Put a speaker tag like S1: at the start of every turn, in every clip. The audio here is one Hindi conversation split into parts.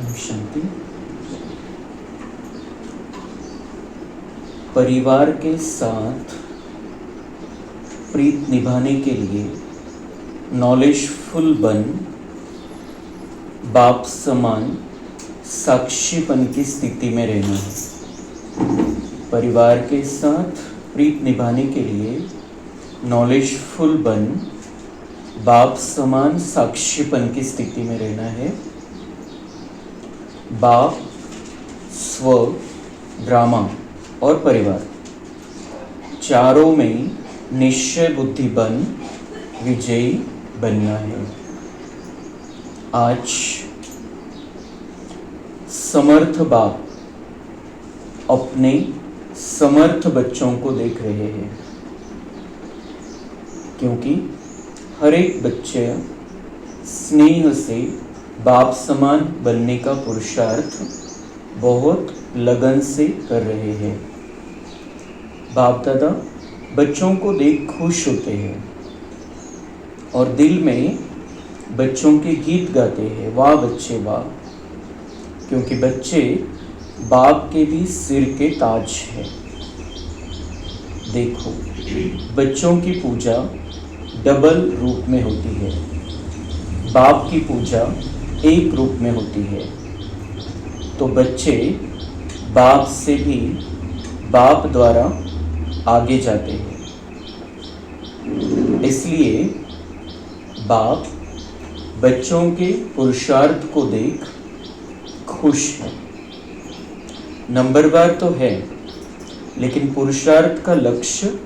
S1: शांति। परिवार के साथ प्रीत निभाने के लिए नॉलेजफुल बन बाप समान साक्षीपन की स्थिति में रहना है। परिवार के साथ प्रीत निभाने के लिए नॉलेजफुल बन बाप समान साक्षीपन की स्थिति में रहना है। बाप, स्व, ड्रामा और परिवार चारों में निश्चय बुद्धि बन विजयी बनना है। आज समर्थ बाप अपने समर्थ बच्चों को देख रहे हैं, क्योंकि हर एक बच्चे स्नेह से बाप समान बनने का पुरुषार्थ बहुत लगन से कर रहे हैं। बाप दादा बच्चों को देख खुश होते हैं और दिल में बच्चों के गीत गाते हैं, वाह बच्चे वाह, क्योंकि बच्चे बाप के भी सिर के ताज हैं। देखो, बच्चों की पूजा डबल रूप में होती है, बाप की पूजा एक रूप में होती है। तो बच्चे बाप से भी बाप द्वारा आगे जाते हैं, इसलिए बाप बच्चों के पुरुषार्थ को देख खुश है। नंबरवार तो है, लेकिन पुरुषार्थ का लक्ष्य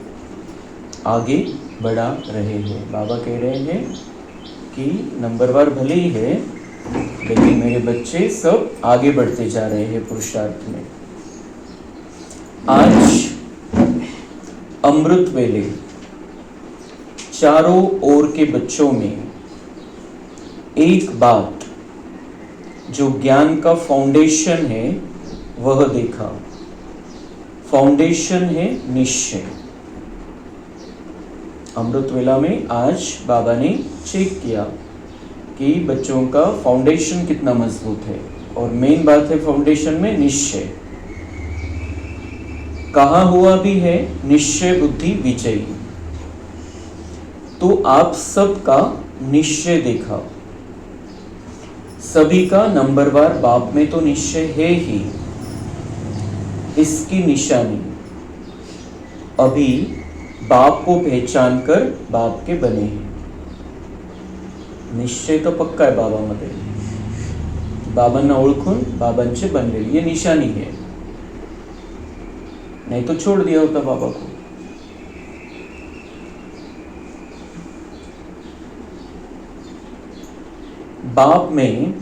S1: आगे बढ़ा रहे हैं। बाबा कह रहे हैं कि नंबरवार भले ही है, लेकिन मेरे बच्चे सब आगे बढ़ते जा रहे हैं पुरुषार्थ में। आज अमृत वेले चारों ओर के बच्चों में एक बात जो ज्ञान का फाउंडेशन है वह देखा। फाउंडेशन है निश्चय। अमृत वेला में आज बाबा ने चेक किया कि बच्चों का फाउंडेशन कितना मजबूत है, और मेन बात है फाउंडेशन में निश्चय। कहा हुआ भी है निश्चय बुद्धि विजयी। तो आप सबका निश्चय देखा, सभी का नंबरवार बाप में तो निश्चय है ही। इसकी निशानी अभी बाप को पहचान कर बाप के बने हैं। निश्चय तो पक्का आहे बाबामध्ये, बाबांना ओळखून बाबांचे बनलेले, ये निशानी है। नहीं तो छोड़ दिया होता बाबा को। बाप में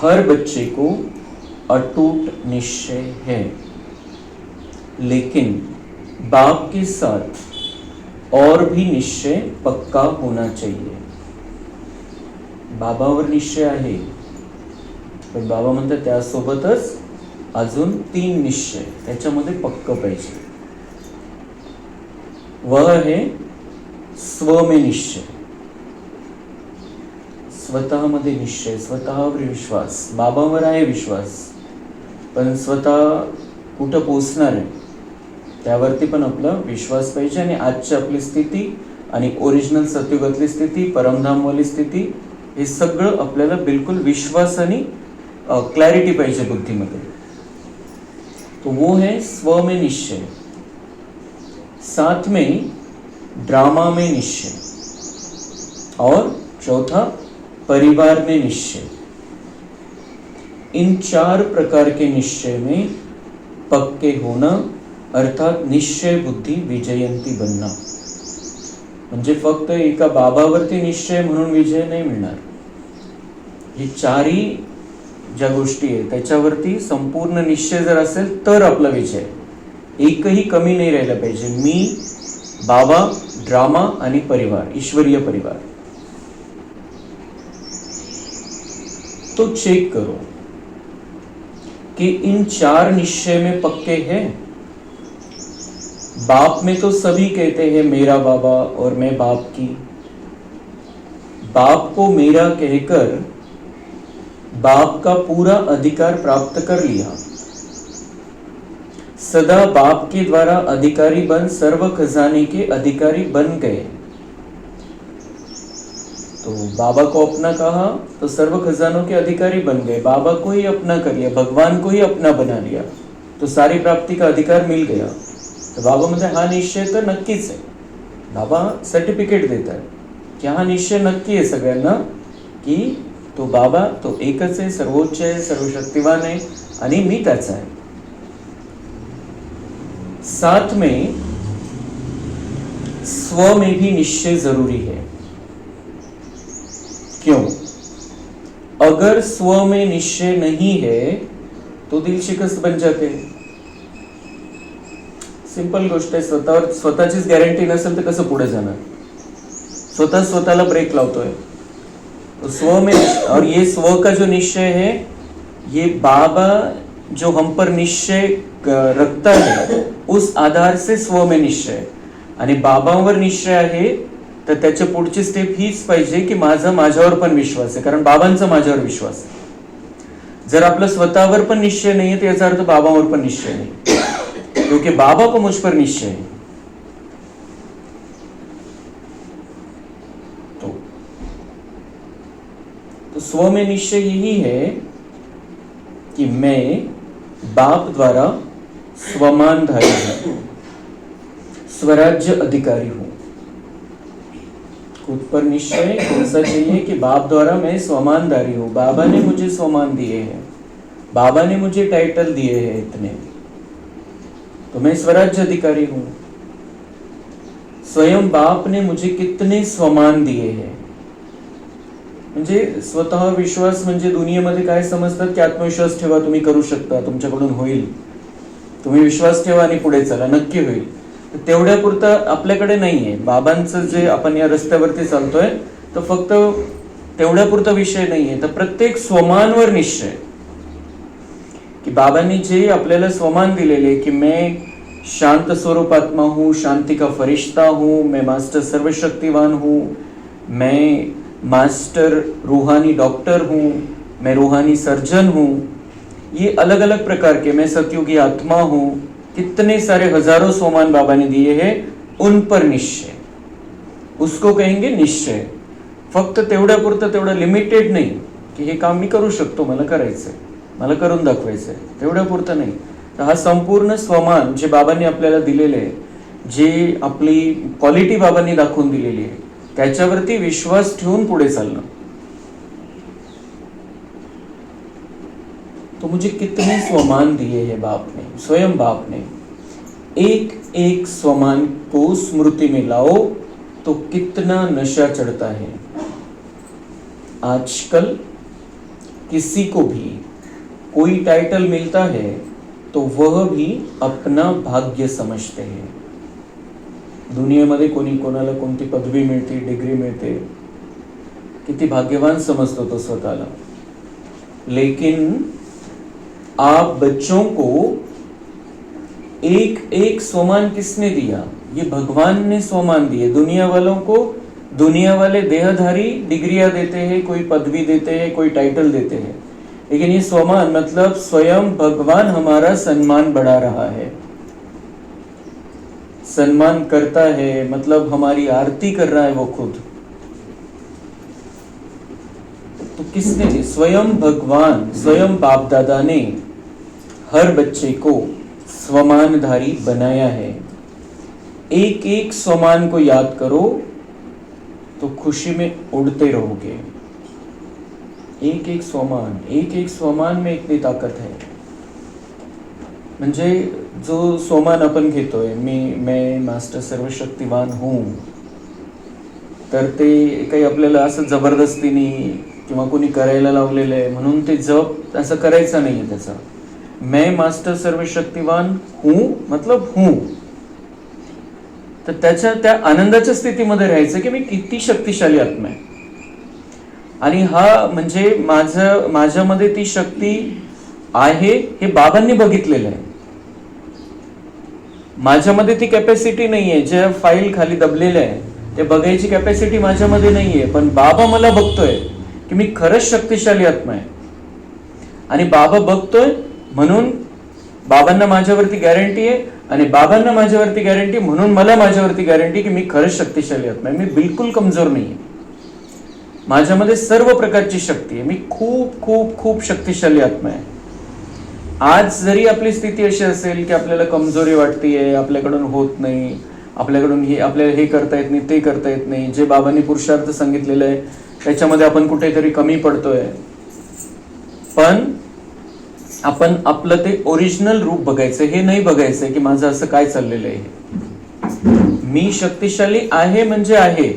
S1: हर बच्चे को अटूट निश्चय है, लेकिन बाप के साथ और भी निश्चय पक्का होना चाहिए। बाबावर निश्चय आहे, पण बाबा म्हणतात त्यासोबतच अजून 3 निश्चय त्याच्यामध्ये पक्क पाहिजे। वह है स्व में निश्चय, स्वतः मध्ये निश्चय, स्वतःवर विश्वास। बाबावर आहे विश्वास, पण स्वतः कुठं पोहोचणार आहे त्यावरती पण आपला विश्वास पाहिजे। आणि आजची आपली स्थिती आणि ओरिजिनल सत्युगातली स्थिती, परमधामवाली स्थिती, हे सगळं आपल्याला बिलकुल विश्वास आणि क्लॅरिटी पाहिजे बुद्धीमध्ये। तो वो है स्व में निश्चय। साथ में ड्रामा में निश्चय, और चौथा परिवार में निश्चय। इन 4 प्रकार के निश्चय में पक्के होना, अर्थात निश्चय बुद्धि विजयंती बनना। म्हणजे फक्त एका बाबावरती निश्चय म्हणून विजय नाही मिळणार। हे 4ही ज्या गोष्टी आहेत त्याच्यावरती संपूर्ण निश्चय जर असेल तर आपला विजय। एकही कमी नाही राहिला पाहिजे। मी, बाबा, ड्रामा आणि परिवार, ईश्वरीय परिवार। तो चेक करो कि इन 4 निश्चय में पक्के हैं। बाप में तो सभी कहते हैं मेरा बाबा और मैं बाप की। बाप को मेरा कहकर बाप का पूरा अधिकार प्राप्त कर लिया, सदा बाप के द्वारा अधिकारी बन सर्व खजाने के अधिकारी बन गए। तो बाबा को अपना कहा तो सर्व खजानों के अधिकारी बन गए, बाबा को ही अपना कर लिया, भगवान को ही अपना बना लिया, तो सारी प्राप्ति का अधिकार मिल गया। तो बाबा म्हणते हा निश्चय तर नक्कीच आहे। बाबा सर्टिफिकेट देत आहे की हा निश्चय नक्की आहे सगळ्यांना की तो बाबा तो एकच आहे, सर्वोच्च आहे, सर्वशक्तिवान आहे आणि मी त्याचा आहे। साथ में स्व में भी निश्चय जरूरी है। क्यों? अगर स्व में निश्चय नहीं है तो दिल शिकस्त बन जाते हैं। सिंपल गोष्ट आहे, स्वतःवर स्वतःचीच गॅरंटी नसेल तर कसं पुढे जाणार? स्वतः स्वतःला ब्रेक लावतोय। तो स्व में, और ये स्व का जो निश्चय है, ये बाबा जो हम पर निश्चय रखता है उस आधार से स्व में निश्चय, आणि बाबांवर निश्चय आहे तर त्याच्या पुढची स्टेप हीच पाहिजे की माझा माझ्यावर पण विश्वास आहे, कारण बाबांचा माझ्यावर विश्वास आहे। जर आपला स्वतःवर पण निश्चय नाही आहे तर याचा अर्थ बाबांवर पण निश्चय नाही, क्योंकि बाबा को मुझ पर निश्चय है। तो स्व में निश्चय यही है कि मैं बाप द्वारा स्वमानधारी हूं, स्वराज्य अधिकारी हूं। खुद पर निश्चय ऐसा चाहिए कि बाप द्वारा मैं स्वमानधारी हूं, बाबा ने मुझे स्वमान दिए हैं, बाबा ने मुझे टाइटल दिए हैं इतने, तो मैं स्वराज्य अधिकारी हूं। स्वयं बाप ने मुझे कितने स्वमान दिए हैं, म्हणजे स्वतः विश्वास म्हणजे दुनियेमध्ये काय समजतात की आत्मविश्वास ठेवा, तुम्ही करू शकता, तुमच्याकडून होईल, तुम्ही विश्वास ठेवा आणि पुढे चला, नक्की होईल। तेवढ्यापुरतं आपल्याकडे नाहीये। बाबांचं जे आपण या रस्त्यावरती चालतोय तर फक्त तेवढ्यापुरता विषय नाहीये, तर प्रत्येक स्वमानवर निश्चय कि बाबांनी जे आपल्याला स्वमान दिलेले कि मैं शांत स्वरूप आत्मा हूँ, शांति का फरिश्ता हूँ, मैं मास्टर सर्वशक्तिवान हूँ, मैं मास्टर रूहानी डॉक्टर हूँ, मैं रूहानी सर्जन हूँ, ये अलग अलग प्रकार के, मैं सतयुगी आत्मा हूँ, कितने सारे हजारों स्वमान बाबा ने दिए हैं, उन पर निश्चय, उसको कहेंगे निश्चय। फक्त तेवढ्यापुरतं, तेवढं लिमिटेड नाही की हे काम मी करू शकतो, मला करायचंय, मला करून दाखवायचंय, तेवढ्यापुरतं नाही। तर हा संपूर्ण स्वमान जे बाबांनी आपल्याला दिलेले आहे, जे आपली क्वालिटी बाबांनी दाखवून दिलेली आहे, त्याच्यावरती विश्वास ठेवून पुढे चालणं। तो मुझे कितने स्वमान दिए हैं बाप ने, स्वयं बाप ने, एक एक स्वमान को स्मृति में लाओ तो कितना नशा चढ़ता है। आजकल किसी को भी कोई टाइटल मिलता है तो वह भी अपना भाग्य समझते हैं। दुनियेमध्ये कोणी कोणाला कोणती पदवी मिळते, डिग्री मिळते, किती भाग्यवान समजतो तो स्वतःला। लेकिन आप बच्चों को एक एक स्वमान किसने दिया? ये भगवान ने स्वमान दिए। दुनिया वालों को दुनिया वाले देहधारी डिग्रियां देते हैं, कोई पदवी देते हैं, कोई टाइटल देते हैं, लेकिन ये स्वमान मतलब स्वयं भगवान हमारा सम्मान बढ़ा रहा है, सम्मान करता है, मतलब हमारी आरती कर रहा है वो खुद। तो किसने दी? स्वयं भगवान, स्वयं बाप दादा ने हर बच्चे को स्वमानधारी बनाया है। एक एक स्वमान को याद करो तो खुशी में उड़ते रहोगे। एक एक स्वमान में इतनी ताकत है। म्हणजे जो स्वमान आपण घेतोय, मैं मास्टर सर्वशक्तिवान हूँ, तर ते काही आपल्याला असं जबरदस्तीने किंवा कोणी करायला लावलेलं आहे म्हणून ते जप असं करायचं नाहीये। त्याचा मैं मास्टर सर्वशक्तिवान हूँ मतलब हूँ, तर त्याच्या त्या आनंदाच्या स्थितीमध्ये राहायचं की मी किती शक्तिशाली आत्मा आहे, आणि हा म्हणजे माझ्यामध्ये ती शक्ती आहे हे बाबांनी बघितलेलं आहे। माझ्यामध्ये ती कॅपॅसिटी नाहीये, जे फाईल खाली दबलेलं आहे ते बघायची कॅपॅसिटी माझ्यामध्ये नाहीये, पण बाबा मला बघतोय की मी खरंच शक्तिशाली आत्मा आहे। आणि बाबा बघतोय म्हणून बाबांना माझ्यावरती गॅरंटी आहे, आणि बाबांना माझ्यावरती गॅरंटी म्हणून मला माझ्यावरती गॅरंटी की मी खरंच शक्तिशाली आत्मा आहे. मी बिलकुल कमजोर नाहीये. माझ्यामध्ये सर्व प्रकारची शक्ती आहे. मी खूप खूप खूप शक्तिशाली आत्मा आहे. आज जरी आपली स्थिती अशी असेल की आपल्याला कमजोरी वाटतेय, आपल्याकडून होत नाही, आपल्याकडून आपल्याला हे करता येत नाही, ते करता येत नाही, जे बाबांनी पुरुषार्थ सांगितलेलं आहे त्याच्यामध्ये आपण कुठेतरी कमी पडतोय, पण आपण आपलं ते ओरिजिनल रूप बघायचं. हे नाही बघायचंय की माझं असं काय चाललेलं आहे. मी शक्तिशाली आहे म्हणजे आहे.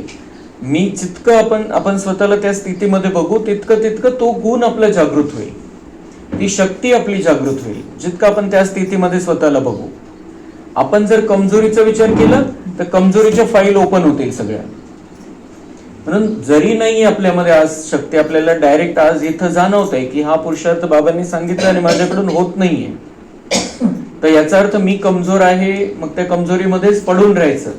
S1: मी जितकं आपण स्वतःला त्या स्थितीमध्ये बघू तितकं तो गुण आपला जागृत होईल, ती शक्ती आपली जागृत होईल जितकं आपण त्या स्थितीमध्ये स्वतःला बघू. आपण जर कमजोरीचा विचार केला तर कमजोरीच्या फाईल ओपन होतील सगळ्या. म्हणून जरी नाही आपल्यामध्ये आज शक्ती, आपल्याला डायरेक्ट आज इथं जाणवत आहे की हा पुरुषार्थ बाबांनी सांगितला आणि माझ्याकडून होत नाहीये, तर याचा अर्थ मी कमजोर आहे, मग त्या कमजोरीमध्येच पडून राहायचं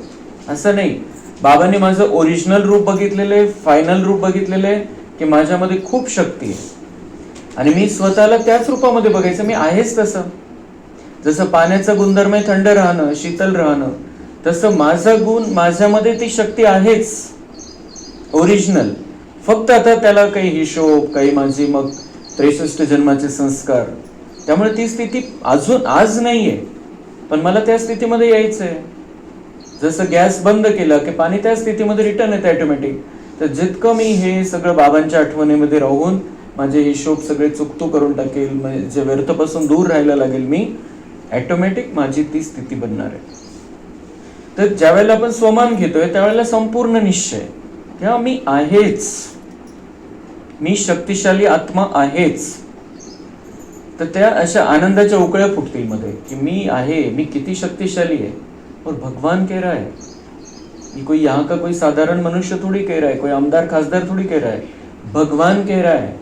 S1: असं नाही. बाबांनी माझं ओरिजिनल रूप बघितलेलं आहे, फायनल रूप बघितलेलं आहे की माझ्यामध्ये खूप शक्ती आहे आणि मी स्वतःला त्याच रूपामध्ये बघायचं. मी आहेच तसं. जसं पाण्याचा गुणधर्म आहे थंड राहणं, शीतल राहणं, तसं माझा गुण, माझ्यामध्ये ती शक्ती आहेच ओरिजिनल. फक्त आता त्याला काही हिशोब, काही माझी मग 63 जन्माचे संस्कार, त्यामुळे ती स्थिती अजून आज नाहीये, पण मला त्या स्थितीमध्ये यायचंय. जसं गॅस बंद केला की पाणी त्या स्थितीमध्ये रिटर्न येतं ऑटोमॅटिक. तर जितकं मी हे सगळं बाबांच्या आठवणीमध्ये राहून माझे हिशोब सगळे चुकतू करून टाकेल, जे व्यर्थपासून दूर राहायला लागेल, मी ऑटोमॅटिक माझी ती स्थिती बनणार आहे. तर ज्या वेळेला आपण स्वमान घेतोय त्यावेळेला संपूर्ण निश्चय किंवा मी आहेच, मी शक्तिशाली आत्मा आहेच. तर त्या अशा आनंदाच्या उकळ्या फुटतील मध्ये की मी आहे, मी किती शक्तिशाली है. और भगवान कह रहा है, ये कोई यहाँ का कोई साधारण मनुष्य थोड़ी कह रहा है, कोई आमदार खासदार थोड़ी कह रहा है, भगवान कह रहा है,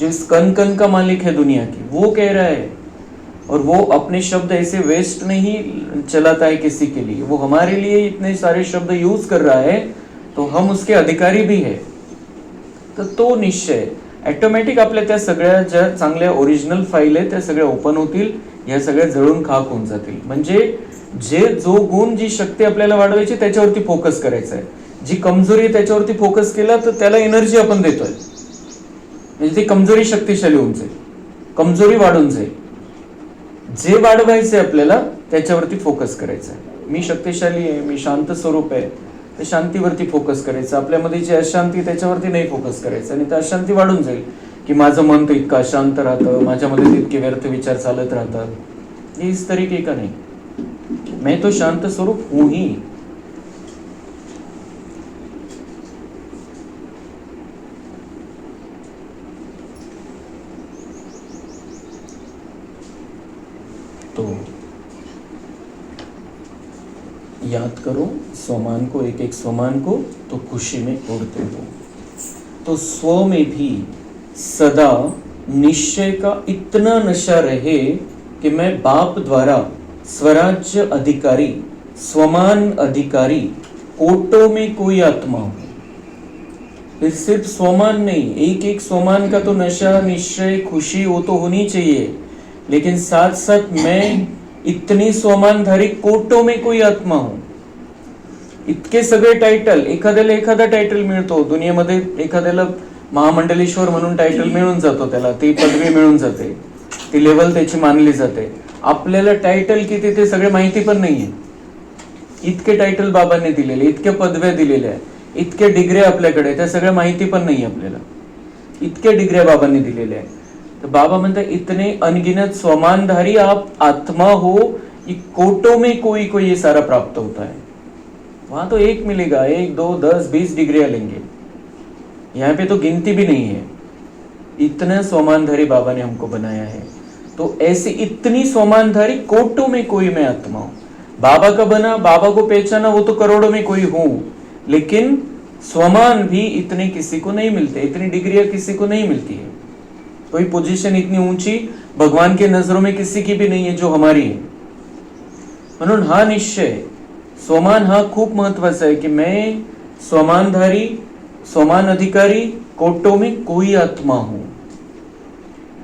S1: जो इस कण कण का मालिक है दुनिया की, वो कह रहा है. और वो अपने शब्द ऐसे वेस्ट नहीं चलाता है किसी के लिए, वो हमारे लिए इतने सारे शब्द यूज कर रहा है, तो हम उसके अधिकारी भी है. तर तो निश्चय ऑटोमॅटिक आपल्या त्या सगळ्या ज्या चांगल्या ओरिजिनल फाईल आहेत त्या सगळ्या ओपन होतील, या सगळ्या जळून खाक होऊन जातील. म्हणजे जो गुण, जी शक्ती आपल्याला वाढवायची त्याच्यावरती फोकस करायचा आहे. जी कमजोरी आहे त्याच्यावरती फोकस केला तर त्याला एनर्जी आपण देतोय, म्हणजे ती कमजोरी शक्तिशाली होऊन जाईल, कमजोरी वाढून जाईल. जे वाढवायचंय आपल्याला त्याच्यावरती फोकस करायचं आहे. मी शक्तिशाली आहे, मी शांत स्वरूप आहे, तर शांतीवरती फोकस करायचं. आपल्यामध्ये जी अशांती त्याच्यावरती नाही फोकस करायचं, आणि त्या अशांती वाढून जाईल की माझं मन तर इतकं अशांत राहतं, माझ्यामध्ये तितके व्यर्थ विचार चालत राहतात. हे इस तरीके का नहीं, मैं तो शांत स्वरूप हूं ही. तो याद करो स्वमान को, एक एक स्वमान को, तो खुशी में उड़ते हो. तो स्व में भी सदा निश्चय का इतना नशा रहे कि मैं बाप द्वारा स्वराज्य अधिकारी, स्वमान अधिकारी, कोटों में कोई आत्मा हूं. सिर्फ स्वमान नहीं, एक एक स्वमान का तो नशा, निश्चय, खुशी वो तो होनी चाहिए, लेकिन साथ साथ मैं इतनी स्वमानधारी कोटों में कोई आत्मा हूं. इतके सगळे टायटल, एखाद्याला एखादा टायटल मिळतो दुनियेमध्ये, एखाद्याला महामंडलेश्वर म्हणून टायटल मिळून जातो, त्याला ती पदवी मिळून जाते, ती लेवल त्याची मानली जाते. आपल्याला टायटल किती ते सगळे माहिती पण नाहीये. इतके टायटल बाबांनी दिलेले, इतक्या पदव्या दिलेल्या, इतक्या डिग्र्या आपल्याकडे, त्या सगळ्या माहिती पण नाही आपल्याला. इतक्या डिग्र्या बाबांनी दिलेल्या आहे. तर बाबा म्हणतात इतने अनगिनत स्वमानधारी आप आत्मा हो, ये कोटों में कोई कोई ये सारा प्राप्त होता है. वहां तो एक मिलेगा, 1 2 10 20 डिग्रियां लेंगे, यहाँ पे तो गिनती भी नहीं है. इतना स्वमानधारी बाबा ने हमको बनाया है. तो ऐसी इतनी स्वमानधारी कोटों में कोई मैं आत्मा हूं. बाबा का बना, बाबा को पहचाना, वो तो करोड़ों में कोई हूं, लेकिन स्वमान भी इतने किसी को नहीं मिलते, इतनी डिग्रियां किसी को नहीं मिलती है. कोई पोजीशन इतनी ऊंची भगवान के नजरों में किसी की भी नहीं है जो हमारी है. म्हणून हा निश्चय, स्वमान हा खूप महत्वाचा आहे की मैं स्वमानधारी, स्वमान अधिकारी, कोटों में कोई आत्मा हूं.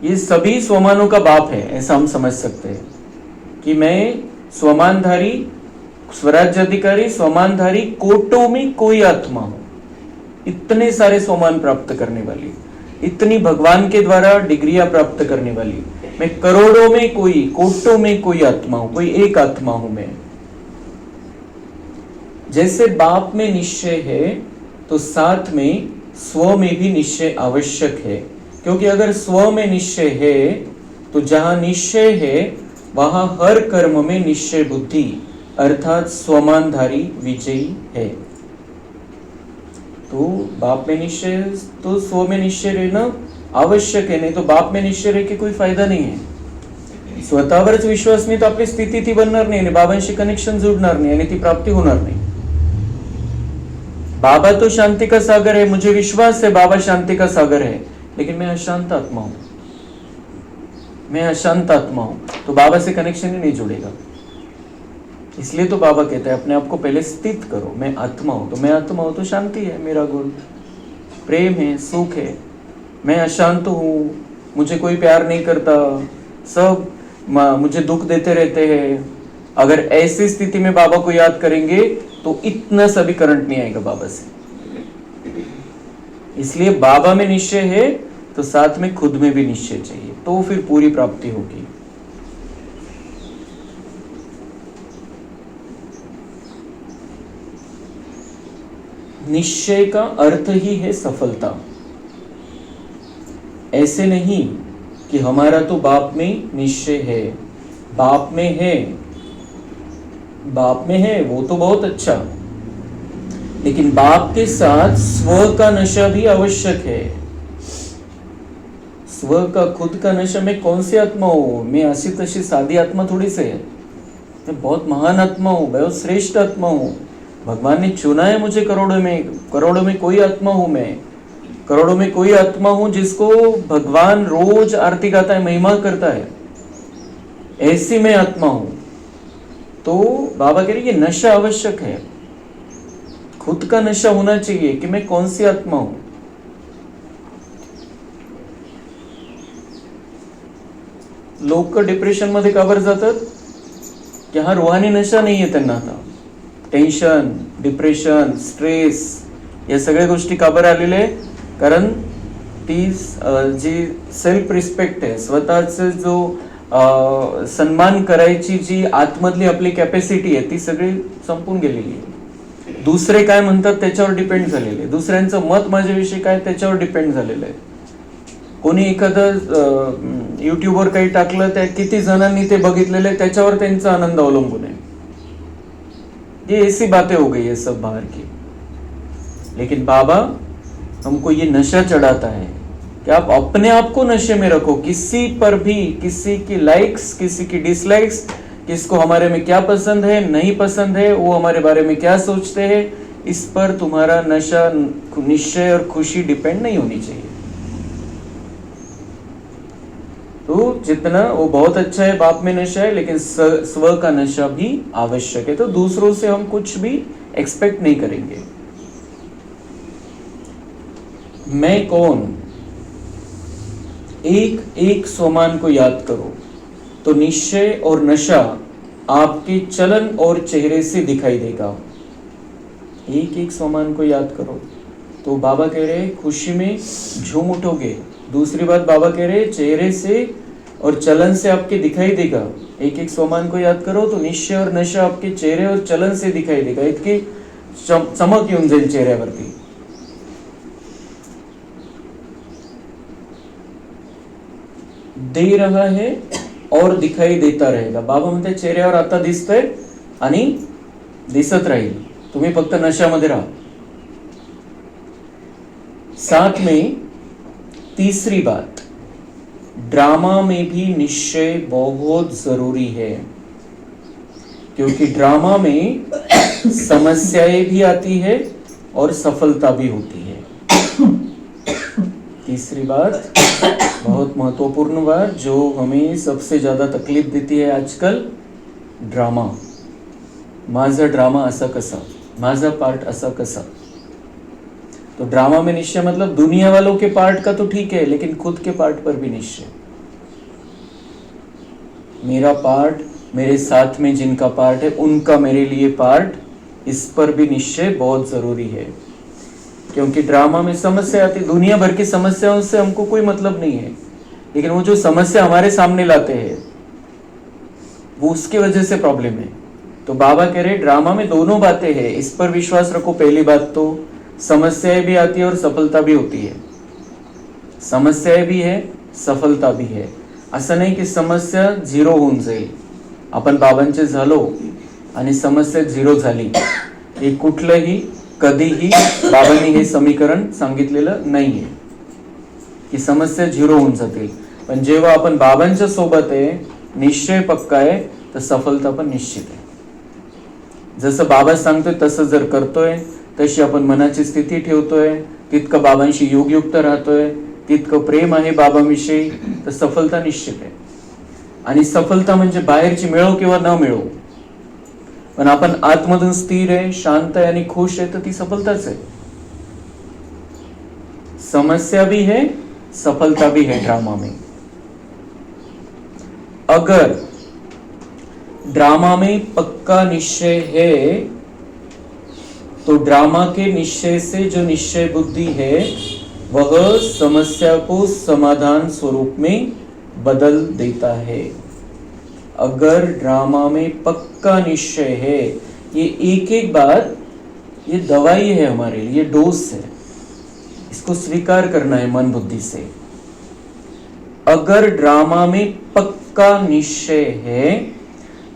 S1: ये सभी स्वमानों का बाप है, ऐसा हम समझ सकते हैं कि मैं स्वमानधारी, स्वराज्य अधिकारी, स्वमानधारी कोटों में कोई आत्मा हूं, इतने सारे स्वमान प्राप्त करने वाली, इतनी भगवान के द्वारा डिग्रियां प्राप्त करने वाली, मैं करोड़ों में कोई, कोटों में कोई आत्मा हूं, कोई एक आत्मा हूं मैं। जैसे बाप में निश्चय है तो साथ में स्व में भी निश्चय आवश्यक है, क्योंकि अगर स्व में निश्चय है तो जहां निश्चय है वहां हर कर्म में निश्चय बुद्धि अर्थात स्वमानधारी विजयी है। तो बाप में निश्चय तो स्व में निश्चय रहना आवश्यक है, नहीं तो बाप में निश्चय रह के कोई फायदा नाही आहे। स्वतःवरच विश्वास नाही तर आपली स्थिती ती बनणार नाही आणि बाबांशी कनेक्शन जुडणार नाही आणि ती प्राप्ती होणार नाही। बाबा तो शांति का सागर है, मुझे विश्वास है बाबा शांति का सागर है, लेकिन मैं अशांत आत्मा हूं, मैं अशांत आत्मा हूं, तो बाबा से कनेक्शन ही नहीं जुड़ेगा। इसलिए तो बाबा कहते हैं अपने आप को पहले स्थित करो, मैं आत्मा हूं, तो मैं आत्मा हूं तो शांति है, मेरा गुण प्रेम है, सुख है। मैं अशांत हूं, मुझे कोई प्यार नहीं करता, सब मुझे दुख देते रहते हैं। अगर ऐसी स्थिति में बाबा को याद करेंगे तो इतना सा भी करंट नहीं आएगा बाबा से। इसलिए बाबा में निश्चय है तो साथ में खुद में भी निश्चय चाहिए, तो फिर पूरी प्राप्ति होगी। निश्चय का अर्थ ही है सफलता। ऐसे नहीं कि हमारा तो बाप में निश्चय है, बाप में है, बाप में है वो तो बहुत अच्छा, लेकिन बाप के साथ स्व का नशा भी आवश्यक है। स्व का खुद का नशा, मैं कौन सी आत्मा हूं, मैं ऐसी तशी सादी आत्मा थोड़ी से है, मैं बहुत महान आत्मा हूं, बहुत श्रेष्ठ आत्मा हूं। भगवान ने चुना है मुझे करोड़ों में कोई आत्मा हूं मैं, करोड़ों में कोई आत्मा हूं जिसको भगवान रोज आरती गाता है, महिमा करता है, ऐसी मैं आत्मा हूं। तो बाबा कह रहे ये नशा आवश्यक है, खुद का नशा होना चाहिए कि मैं कौन सी आत्मा हूं। लोक डिप्रेशन मध्ये का बरं जातात की हा रूहानी नशा नाहीये त्यांना। आता टेन्शन, डिप्रेशन, स्ट्रेस या सगळ्या गोष्टी का बरं आलेले आहे, कारण ती जी सेल्फ रिस्पेक्ट आहे, स्वतःचे जो सन्मान करायची जी आतमधली आपली कॅपॅसिटी आहे ती सगळी संपून गेलेली आहे। दुसरे काय म्हणतात त्याच्यावर डिपेंड झालेले आहे, दुसऱ्यांचं मत माझ्याविषयी काय त्याच्यावर डिपेंड झालेलं आहे। कोणी एखादं युट्यूबवर काही टाकलं, त्या किती जणांनी ते बघितलेलं आहे त्याच्यावर त्यांचा आनंद अवलंबून आहे। ये ऐसी बातें हो गई है सब बाहर की। लेकिन बाबा हमको ये नशा चढ़ाता है कि आप अपने आप को नशे में रखो, किसी पर भी, किसी की लाइक्स, किसी की डिसलाइक्स, किसको हमारे में क्या पसंद है नहीं पसंद है, वो हमारे बारे में क्या सोचते हैं, इस पर तुम्हारा नशा, निश्चय और खुशी डिपेंड नहीं होनी चाहिए। तो जितना वो बहुत अच्छा है, बाप में नशा है, लेकिन स्व का नशा भी आवश्यक है। तो दूसरों से हम कुछ भी एक्सपेक्ट नहीं करेंगे। मैं कौन, एक एक स्वमान को याद करो तो निश्चय और नशा आपके चलन और चेहरे से दिखाई देगा। एक एक स्वमान को याद करो तो बाबा कह रहे हैं खुशी में झूम उठोगे। दूसरी बात बाबा कह रहे हैं चेहरे से और चलन से आपके दिखाई देगा। एक एक स्वमान को याद करो तो निश्चय और नशा आपके चेहरे और चलन से दिखाई देगा, इतकी चमक येऊन जाईल चेहऱ्यावरती। दे रहा है और दिखाई देता रहेगा। बाबा म्हणते चेहऱ्यावर आता दिसतंय आणि दिसत राहील, तुम्ही फक्त नशामध्ये राहा। साथ में तीसरी बात, ड्रामा में भी निश्चय बहुत जरूरी है, क्योंकि ड्रामा में समस्याएं भी आती है और सफलता भी होती है। तीसरी बात, बहुत महत्वपूर्ण बात जो हमें सबसे ज्यादा तकलीफ देती है आजकल, ड्रामा। माझा ड्रामा असा कसा, माझा पार्ट असा कसा। तो ड्रामा में निश्चय मतलब दुनिया वालों के पार्ट का तो ठीक है, लेकिन खुद के पार्ट पर भी निश्चय। मेरा पार्ट, मेरे साथ में जिनका पार्ट है उनका मेरे लिए पार्ट, इस पर भी निश्चय बहुत जरूरी है। क्योंकि ड्रामा में समस्या आती, दुनिया भर की समस्याओं से हमको कोई मतलब नहीं है, लेकिन वो जो समस्या हमारे सामने लाते हैं वो उसकी वजह से प्रॉब्लम है। तो बाबा कह रहे ड्रामा में दोनों बातें हैं, इस पर विश्वास रखो। पहली बात तो समस्याएं भी आती है और सफलता भी होती है। समस्याएं भी है, सफलता भी है। असं नाही की समस्या झिरो होऊन जाईल, आपण बाबांचे झालो आणि समस्या झिरो झाली, हे कुठलंही कधीही बाबांनी हे समीकरण सांगितलेलं नाहीये की समस्या झिरो होऊन जातील। पण जेव्हा आपण बाबांच्या सोबत आहे, निश्चय पक्का आहे, तर सफलता पण निश्चित आहे। जसं बाबा सांगतोय तसं जर करतोय, तशी आपण मनाची स्थिती ठेवतोय, तितकं बाबांशी योगयुक्त राहतोय, तितकं प्रेम आहे बाबांविषयी, तर सफलता निश्चित आहे। आणि सफलता म्हणजे बाहेरची मिळो किंवा न मिळो, पण आपण आतमधून स्थिर आहे, शांत आहे आणि खुश आहे, तर ती सफलताच आहे। समस्या भी है, सफलता भी है ड्रामा में। अगर ड्रामा में पक्का निश्चय है तो ड्रामा के निश्चय से जो निश्चय बुद्धि है वह समस्या को समाधान स्वरूप में बदल देता है। अगर ड्रामा में पक्का निश्चय है, ये एक एक बार ये दवाई है हमारे लिए, ये डोज है, इसको स्वीकार करना है मन बुद्धि से। अगर ड्रामा में पक्का निश्चय है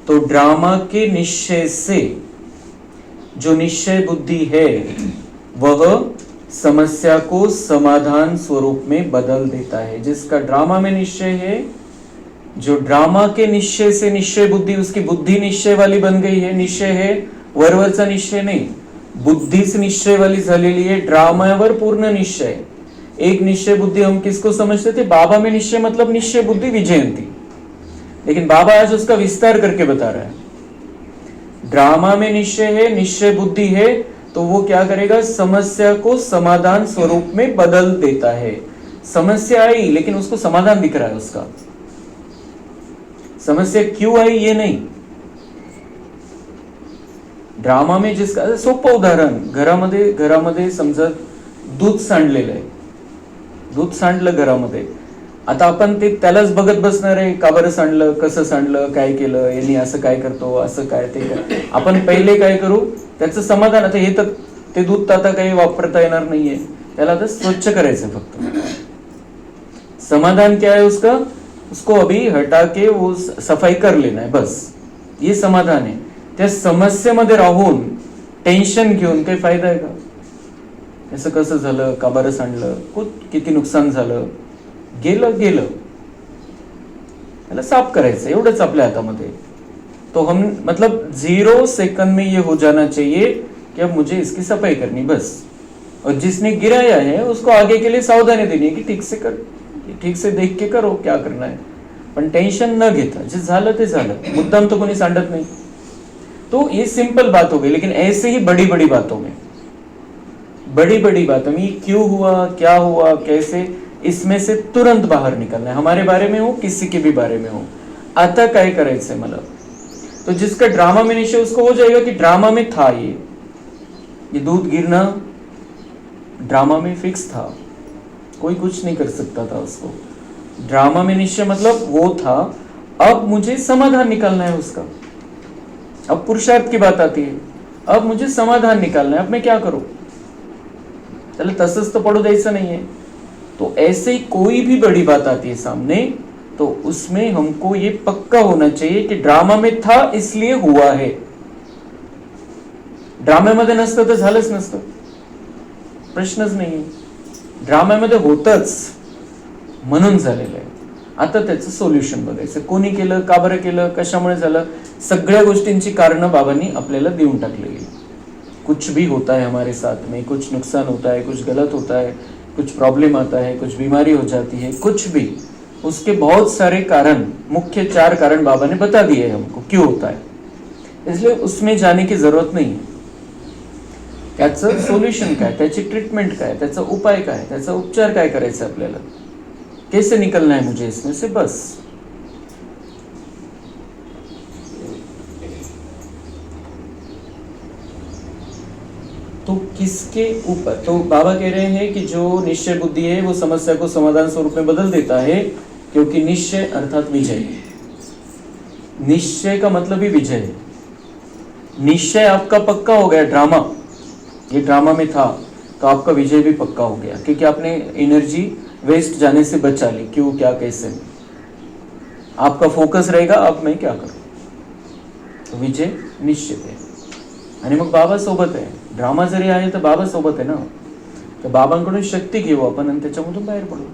S1: तो ड्रामा के निश्चय से जो निश्चय बुद्धि है वह समस्या को समाधान स्वरूप में बदल देता है। जिसका ड्रामा में निश्चय है, जो ड्रामा के निश्चय से निश्चय बुद्धि, उसकी बुद्धि निश्चय वाली बन गई है, निश्चय है वरवरचा निश्चय नहीं, बुद्धीच निश्चय वाली झालेली है, ड्रामावर पूर्ण निश्चय। एक निश्चय बुद्धि हम किसको समझते थे? बाबा में निश्चय मतलब निश्चय बुद्धि विजयंती, लेकिन बाबा आज उसका विस्तार करके बता रहा है। ड्रामा में निश्चय है, निश्चय बुद्धि है, तो वो क्या करेगा? समस्या को समाधान स्वरूप में बदल देता है। समस्या आई लेकिन उसको समाधान दिख रहा है उसका। समस्या क्यों आई ये नहीं। ड्रामा में जिसका सोपं उदाहरण, घरामध्ये समजा दूध सांडलेलं आहे, दूध सांडलं घरामध्ये, आता आपण ते त्यालाच बघत बसणार आहे, का बरं सांडलं, कसं सांडलं, काय केलं, यांनी असं काय करतो, असं काय ते काय। आपण पहिले काय करू, त्याचं समाधान, आता हे तर ते दूध तर आता काही वापरता येणार नाहीये, त्याला आता स्वच्छ करायचं फक्त। समाधान क्या है उसका? उसको अभी हटा के वो सफाई कर लेना है, बस ये समाधान है। त्या समस्येमध्ये राहून टेन्शन घेऊन काही फायदा आहे का? असं कसं झालं, का बरं सांडलं, किती नुकसान झालं, गेलं गेलं, त्याला साफ करायचं, एवढंच आपल्या हातामध्ये। तो हम मतलब 0 सेकंड में ये हो जाना चाहिए कि अब मुझे इसकी सफाई करनी बस। और जिसने गिराया है उसको आगे के लिए सावधानी देनी है कि ठीक से कर, ठीक से देख के करो क्या करना है, पण टेंशन न घेता, जे झालं ते झालं, मुद्दाम तो कोणी सांडत नाही। तो ये सिंपल बात हो गई, लेकिन ऐसे ही बड़ी बड़ी बातों में, बड़ी बड़ी बातों में क्यों हुआ, क्या हुआ, कैसे, इसमें से तुरंत बाहर निकलना है। हमारे बारे में हो, किसी के भी बारे में हो, आता काय करायचंय मला। तो जिसका ड्रामा में निश्चय, उसको हो जाएगा कि ड्रामा में था ये दूध गिरना ड्रामा में फिक्स था, कोई कुछ नहीं कर सकता था उसको। ड्रामा में निश्चय मतलब वो था, अब मुझे समाधान निकालना है उसका। अब पुरुषार्थ की बात आती है, अब मुझे समाधान निकालना है, अब मैं क्या करूं, चलो तसंच तो पड़ू द्यायचं नाहीये। तो ऐसे ही कोई भी बड़ी बात आती है सामने, तो उसमें हमको ये पक्का होना चाहिए कि ड्रामा में था इसलिए हुआ है, ड्राम्यामध्ये नसतं तर झालंच नसतं, प्रश्नच नाही। ड्राम्यामध्ये होतच म्हणून झालेलं आहे। आता त्याचं सोल्युशन बघायचं, कोणी केलं, का बरं केलं, कशामुळे झालं, सगळ्या गोष्टींची कारणं बाबांनी आपल्याला देऊन टाकलेली। कुछ भी होता है हमारे साथ में, कुछ नुकसान होता है, कुछ गलत होता है, कुछ प्रॉब्लम आता है, कुछ बीमारी हो जाती है, कुछ भी, उसके बहुत सारे कारण, मुख्य 4 कारण बाबा ने बता दिए हमको क्यों होता है, इसलिए उसमें जाने की जरूरत नहीं है। त्याचं सोल्यूशन काय, त्याची ट्रीटमेंट काय, त्याचा उपाय काय, त्याचा उपचार काय करायचा आपल्याला, कैसे निकलना है मुझे इसमें से, बस किसके ऊपर? तो बाबा कह रहे हैं कि जो निश्चय बुद्धि है वो समस्या को समाधान स्वरूप में बदल देता है, क्योंकि निश्चय अर्थात विजय। निश्चय का मतलब ही विजय है। निश्चय आपका पक्का हो गया, ड्रामा, ये ड्रामा में था तो आपका विजय भी पक्का हो गया, क्योंकि आपने एनर्जी वेस्ट जाने से बचा ली। क्यों, क्या, कैसे, आपका फोकस रहेगा अब मैं क्या करूं, तो विजय निश्चित है। आणि मग बाबा सोबत आहे, ड्रामा जरी आहे तर बाबा सोबत आहे ना, तर बाबांकडून शक्ती घेऊ आपण आणि त्याच्यामधून बाहेर पडू।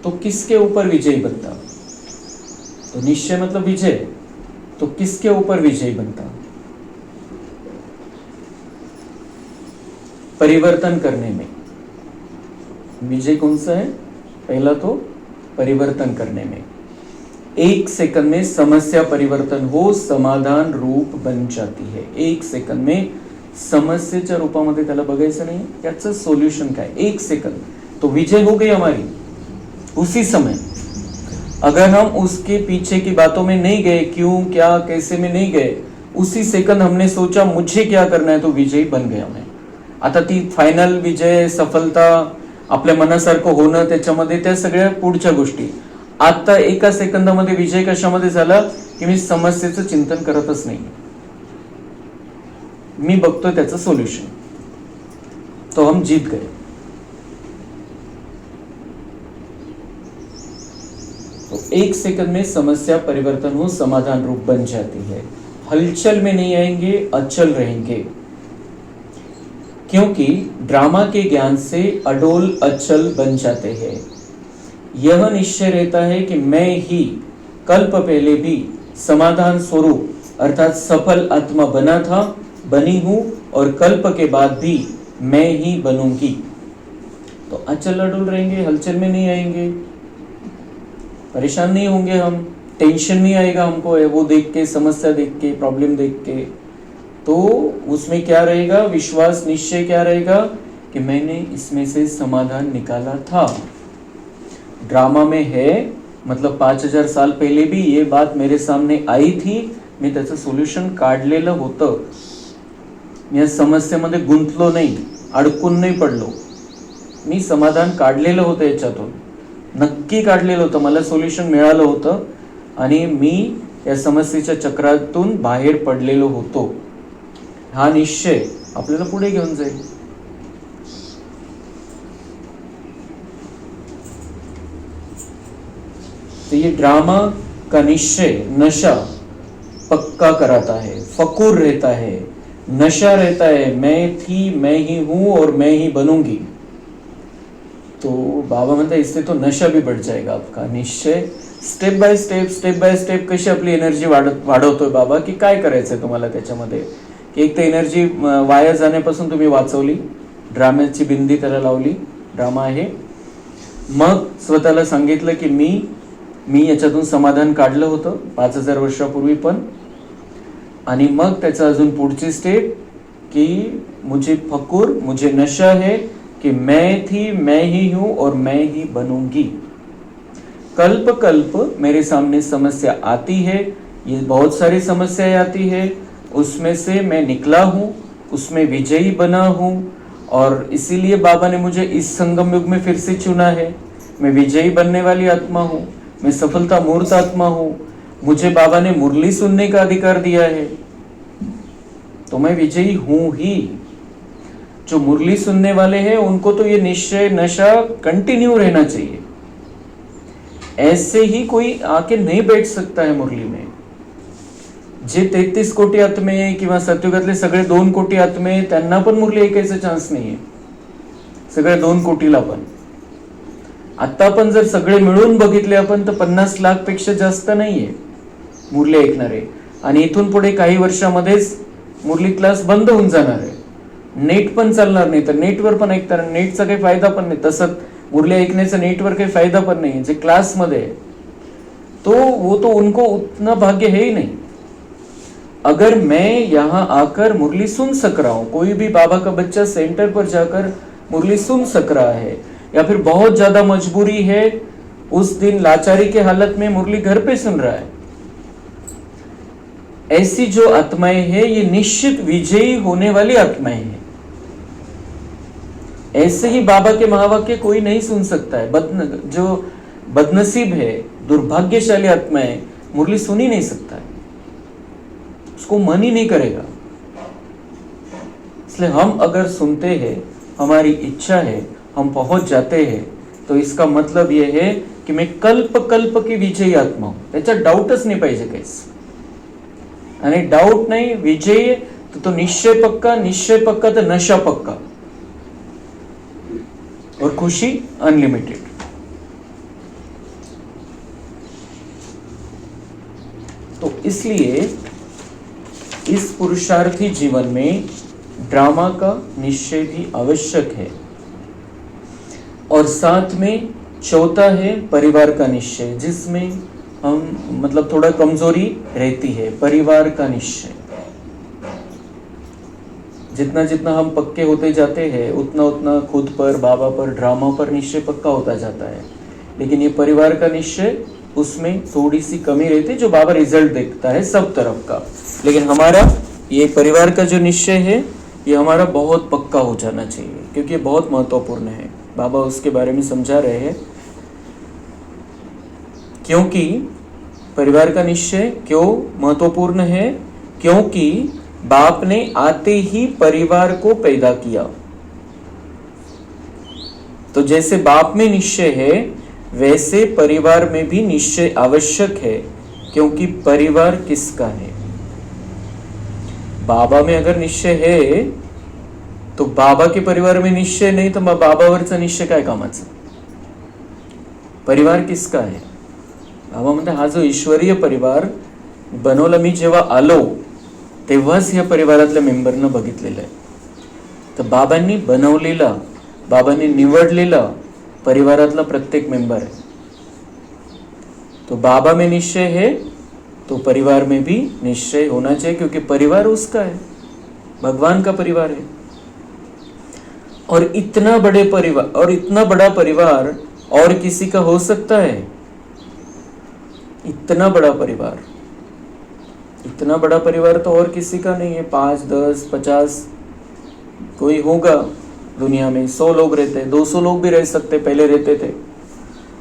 S1: तो किसके ऊपर विजयी बनता? तो निश्चय मतलब विजय, तो किसके ऊपर विजयी बनता? परिवर्तन करने में। विजय कौन सा है? पहला तो परिवर्तन करने में। 1 सेकंड में समस्या परिवर्तन हो समाधान रूप बन जाती है। 1 सेकंड में समस्येच्या रूपामध्ये त्याला बघायचं नाही, याचं सोल्यूशन काय? 1 सेकंड तो विजय हो गई हमारी उसी समय। अगर हम उसके पीछे की बातों में नहीं गए, क्यों, क्या, कैसे में नहीं गए, उसी सेकंड हमने सोचा मुझे क्या करना है, तो विजयी बन गया मैं। आता ती फायनल विजय, सफलता, आपल्या मनासारखं होणं, त्याच्यामध्ये त्या सगळ्या पुढच्या गोष्टी। आता एका सेकंदामध्ये विजय कशामध्ये झाला की मी समस्येचं चिंतन करतच नाही, मी बघतोय त्याचं सोल्युशन, तो हम जीत गए। तो 1 सेकंड में समस्या परिवर्तन हो समाधान रूप बन जाती है। हलचल में नहीं आएंगे, अचल रहेंगे, क्योंकि ड्रामा के ज्ञान से अडोल अचल बन जाते हैं। यह निश्चय रहता है कि मैं ही कल्प पहले भी समाधान स्वरूप अर्थात सफल आत्मा बना था, बनी हूं और कल्प के बाद भी मैं ही बनूंगी। तो अचल अडोल रहेंगे, हलचल में नहीं आएंगे, परेशान नहीं होंगे हम, टेंशन नहीं आएगा हमको वो देख के, समस्या देख के, प्रॉब्लम देख के। तो उसमें क्या रहेगा? विश्वास, निश्चय क्या रहेगा कि मैंने इसमें से समाधान निकाला था। ड्रामा में है मतलब 5000 साल पहले भी ये बात मेरे सामने आई थी, मी त्याचं सोल्युशन काढलेलं होतं, मी या समस्येमध्ये गुंतलो नाही, अडकून नाही पडलो, मी समाधान काढलेलं होतं, याच्यातून नक्की काढलेलं होतं, मला सोल्युशन मिळालं होतं आणि मी या समस्येच्या चक्रातून बाहेर पडलेलो होतो। हा निश्चय आपल्याला पुढे घेऊन जाईल। तो ये ड्रामा का निश्चय नशा पक्का कराता है, फकूर रहता है, नशा रहता है, मैं थी, मैं ही हूं और मैं ही बनूंगी। तो बाबा म्हणता इससे तो नशा भी बढ़ जाएगा आपका। निश्चय स्टेप बाय स्टेप कशी आपली एनर्जी वाढवतोय बाबा, की काय करायचंय तुम्हाला त्याच्यामध्ये, की एक तर एनर्जी वाया जाण्यापासून तुम्ही वाचवली, ड्राम्याची बिंदी त्याला लावली, ड्रामा आहे। मग स्वतःला सांगितलं की मी याच्यातून समाधान काढलं होतं 5000 वर्षापूर्वी पण, आणि मग त्याचं अजून पुढची स्टेप कि मुझे फकुर, मुझे नशा है कि मैं थी, मैं ही हूं और मैं ही बनूंगी। कल्प कल्प मेरे सामने समस्या आती है, ये बहुत सारी समस्याएं आती है, उसमें से मैं निकला हूं, उसमें विजयी बना हूं, और इसीलिए बाबा ने मुझे इस संगम युग में फिर से चुना है। मैं विजयी बनने वाली आत्मा हूं, मैं सफलता मूर्त आत्मा हूं, मुझे बाबा ने मुरली सुनने का अधिकार दिया है, तो मैं विजयी हूं ही। जो मुरली सुनने वाले हैं उनको तो ये निश्चय नशा कंटिन्यू रहना चाहिए, ऐसे ही कोई आके नहीं बैठ सकता है मुरली में। जे 33 कोटी आत्मे किंवा सत्युगातले सगळे 2 कोटी आत्मे, त्यांना पण मुरली ऐकायचा चान्स नाहीये, सगळे 2 कोटीला पण। आता पण जर सगळे मिळून बघितले आपण तर 50 लाख पेक्षा जास्त नाहीये मुरली ऐकणारे, आणि इथून पुढे काही वर्षामध्येच मुरली क्लास बंद होऊन जाणार आहे, नेट पण चालणार नाही, तर नेटवर पण ऐकणार, नेटचा काही फायदा पण नाही, तसंच मुरली ऐकण्याचा नेटवर काही फायदा पण नाही। जे क्लास मध्ये तो वो तो उनको उतना भाग्य है ही नहीं। अगर मैं यहाँ आकर मुरली सुन सक रहा हूं, कोई भी बाबा का बच्चा सेंटर पर जाकर मुरली सुन सक रहा है, या फिर बहुत ज्यादा मजबूरी है, उस दिन लाचारी के हालत में मुरली घर पे सुन रहा है, ऐसी जो आत्माएं हैं ये निश्चित विजयी होने वाली आत्माएं हैं। ऐसे ही बाबा के महावाक्य कोई नहीं सुन सकता है। जो बदनसीब है, दुर्भाग्यशाली आत्माएं, मुरली सुन ही नहीं सकता है, उसको मन ही नहीं करेगा। इसलिए हम अगर सुनते हैं, हमारी इच्छा है, हम पहुंच जाते हैं, तो इसका मतलब यह है की मी कल्प कल्प की विजयी आत्मा हूं, त्याच्यात डाऊटच नाही पाहिजे काहीच। आणि डाऊट नाही, विजयी तो निश्चय पक्का तो नशा पक्का, और खुशी अनलिमिटेड। तो इसलिए इस पुरुषार्थी जीवन में ड्रामा का निश्चय भी आवश्यक है। और साथ में चौथा है परिवार का निश्चय, जिसमें हम मतलब थोड़ा कमजोरी रहती है। परिवार का निश्चय, जितना जितना हम पक्के होते जाते हैं उतना उतना खुद पर, बाबा पर, ड्रामा पर निश्चय पक्का होता जाता है। लेकिन ये परिवार का निश्चय, उसमें थोड़ी सी कमी रहती है, जो बाबा रिजल्ट देखता है सब तरफ का। लेकिन हमारा ये परिवार का जो निश्चय है ये हमारा बहुत पक्का हो जाना चाहिए, क्योंकि ये बहुत महत्वपूर्ण है। बाबा उसके बारे में समझा रहे हैं। क्योंकि परिवार का निश्चय क्यों महत्वपूर्ण है? क्योंकि बाप ने आते ही परिवार को पैदा किया। तो जैसे बाप में निश्चय है, वैसे परिवार में भी निश्चय आवश्यक है, क्योंकि परिवार किसका है? बाबा में अगर निश्चय है तो बाबा के परिवार में निश्चय नाही, तर मग बाबावरचा निश्चय काय कामाचा? परिवार किसका आहे? बाबा म्हणते हा जो ईश्वरीय परिवार बनवला मी जेव्हा आलो तेव्हाच या परिवारातल्या मेंबरनं बघितलेलं आहे। तर बाबांनी बनवलेला, बाबांनी निवडलेला परिवारातला प्रत्येक मेंबर है। तो बाबा में निश्चय है तो परिवार में भी निश्चय होना चाहिए, क्योंकि परिवार उसका है, भगवान का परिवार है। और इतना बड़े परिवार और इतना बड़ा परिवार और किसी का हो सकता है? इतना बड़ा परिवार तो और किसी का नहीं है। 5, 10, 50 कोई होगा दुनिया में। 100 लोग रहते हैं, 200 लोग भी रह सकते, पहले रहते थे।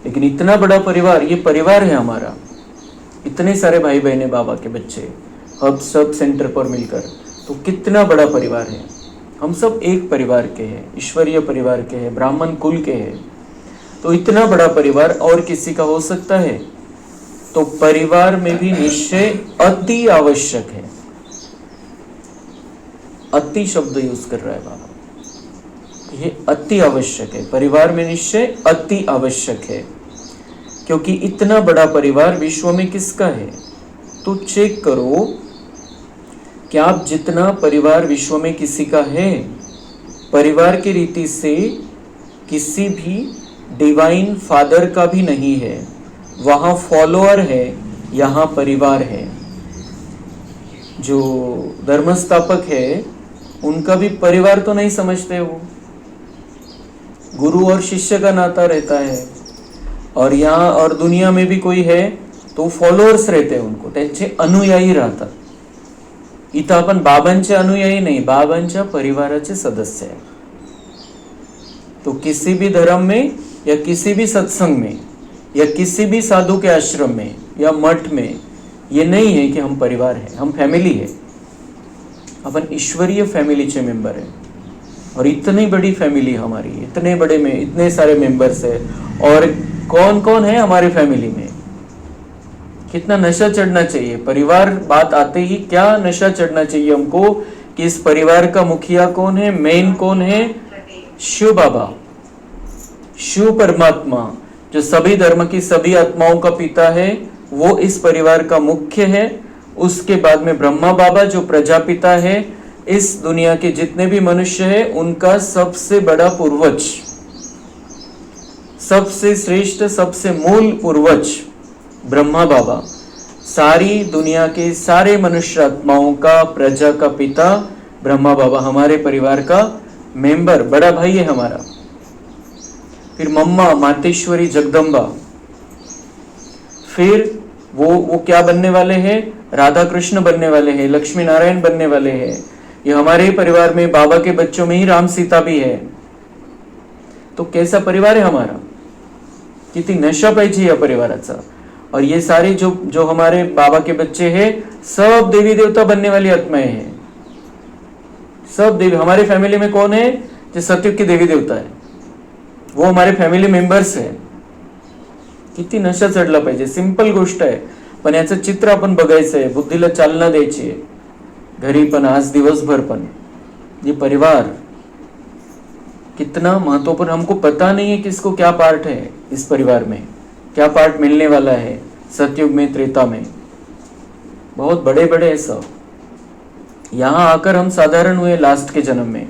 S1: लेकिन इतना बड़ा परिवार, ये परिवार है हमारा। इतने सारे भाई बहने, बाबा के बच्चे, हब सब सेंटर पर मिलकर, तो कितना बड़ा परिवार है। हम सब एक परिवार के हैं, ईश्वरीय परिवार के हैं, ब्राह्मण कुल के हैं। तो इतना बड़ा परिवार और किसी का हो सकता है? तो परिवार में भी निश्चय अति आवश्यक है। अति शब्द यूज कर रहा है बाबा, ये अति आवश्यक है। परिवार में निश्चय अति आवश्यक है, क्योंकि इतना बड़ा परिवार विश्व में किसका है? तो चेक करो कि आप जितना परिवार विश्व में किसी का है, परिवार की रीति से किसी भी डिवाइन फादर का भी नहीं है। वहाँ फॉलोअर है, यहाँ परिवार है। जो धर्मस्थापक है उनका भी परिवार तो नहीं समझते वो, गुरु और शिष्य का नाता रहता है। और यहाँ और दुनिया में भी कोई है तो फॉलोअर्स रहते हैं, उनको त्यांचे अनुयायी राहतात। इथं आपण बाबांचे अनुयायी नहीं, बाबांच्या परिवाराचे सदस्य है। तो किसी भी धर्म में या किसी भी सत्संग में या किसी भी साधु के आश्रम में या मठ में ये नहीं है कि हम परिवार हैं, हम फैमिली है। अपन ईश्वरीय फैमिलीचे मेंबर है। और इतनी बड़ी फैमिली हमारी, इतने बड़े में इतने सारे मेंबर्स है। और कौन कौन है हमारे फैमिली में? कितना नशा चढ़ना चाहिए। परिवार बात आते ही क्या नशा चढ़ना चाहिए हमको कि इस परिवार का मुखिया कौन है, मेन कौन है? शिव बाबा, शिव परमात्मा, जो सभी धर्म की सभी आत्माओं का पिता है, वो इस परिवार का मुख्य है। उसके बाद में ब्रह्मा बाबा जो प्रजापिता है, इस दुनिया के जितने भी मनुष्य है उनका सबसे बड़ा पूर्वज, सबसे श्रेष्ठ, सबसे मूल पूर्वज ब्रह्मा बाबा। सारी दुनिया के सारे मनुष्य आत्माओं का, प्रजा का पिता ब्रह्मा बाबा हमारे परिवार का मेंबर, बड़ा भाई है हमारा। फिर मम्मा मातेश्वरी जगदम्बा, फिर वो क्या बनने वाले हैं? राधा कृष्ण बनने वाले हैं, लक्ष्मी नारायण बनने वाले हैं। ये हमारे ही परिवार में, बाबा के बच्चों में ही राम सीता भी है। तो कैसा परिवार है हमारा, किती नशा पाहिजे या परिवाराचा। और ये सारे जो जो हमारे बाबा के बच्चे हैं, सब देवी देवता बनने वाली आत्माएं हैं। सब देवी, हमारे फॅमिली में कौन है जो सतयुग की देवी देवता है, वो हमारे फॅमिली मेंबर्स है। किती नशा चढला पाहिजे, सिंपल गोष्ट आहे, पण याचं चित्र आपण बघायचं आहे, बुद्धीला चालना द्यायची आहे, घरी पण, आज दिवसभर पण। ये परिवार कितना महत्वपूर्ण, हमको पता नहीं है किसको क्या पार्ट है इस परिवार में, क्या पार्ट मिलने वाला है सतयुग में, त्रेता में। बहुत बड़े बड़े है सब। यहां आकर हम साधारण हुए लास्ट के जन्म में,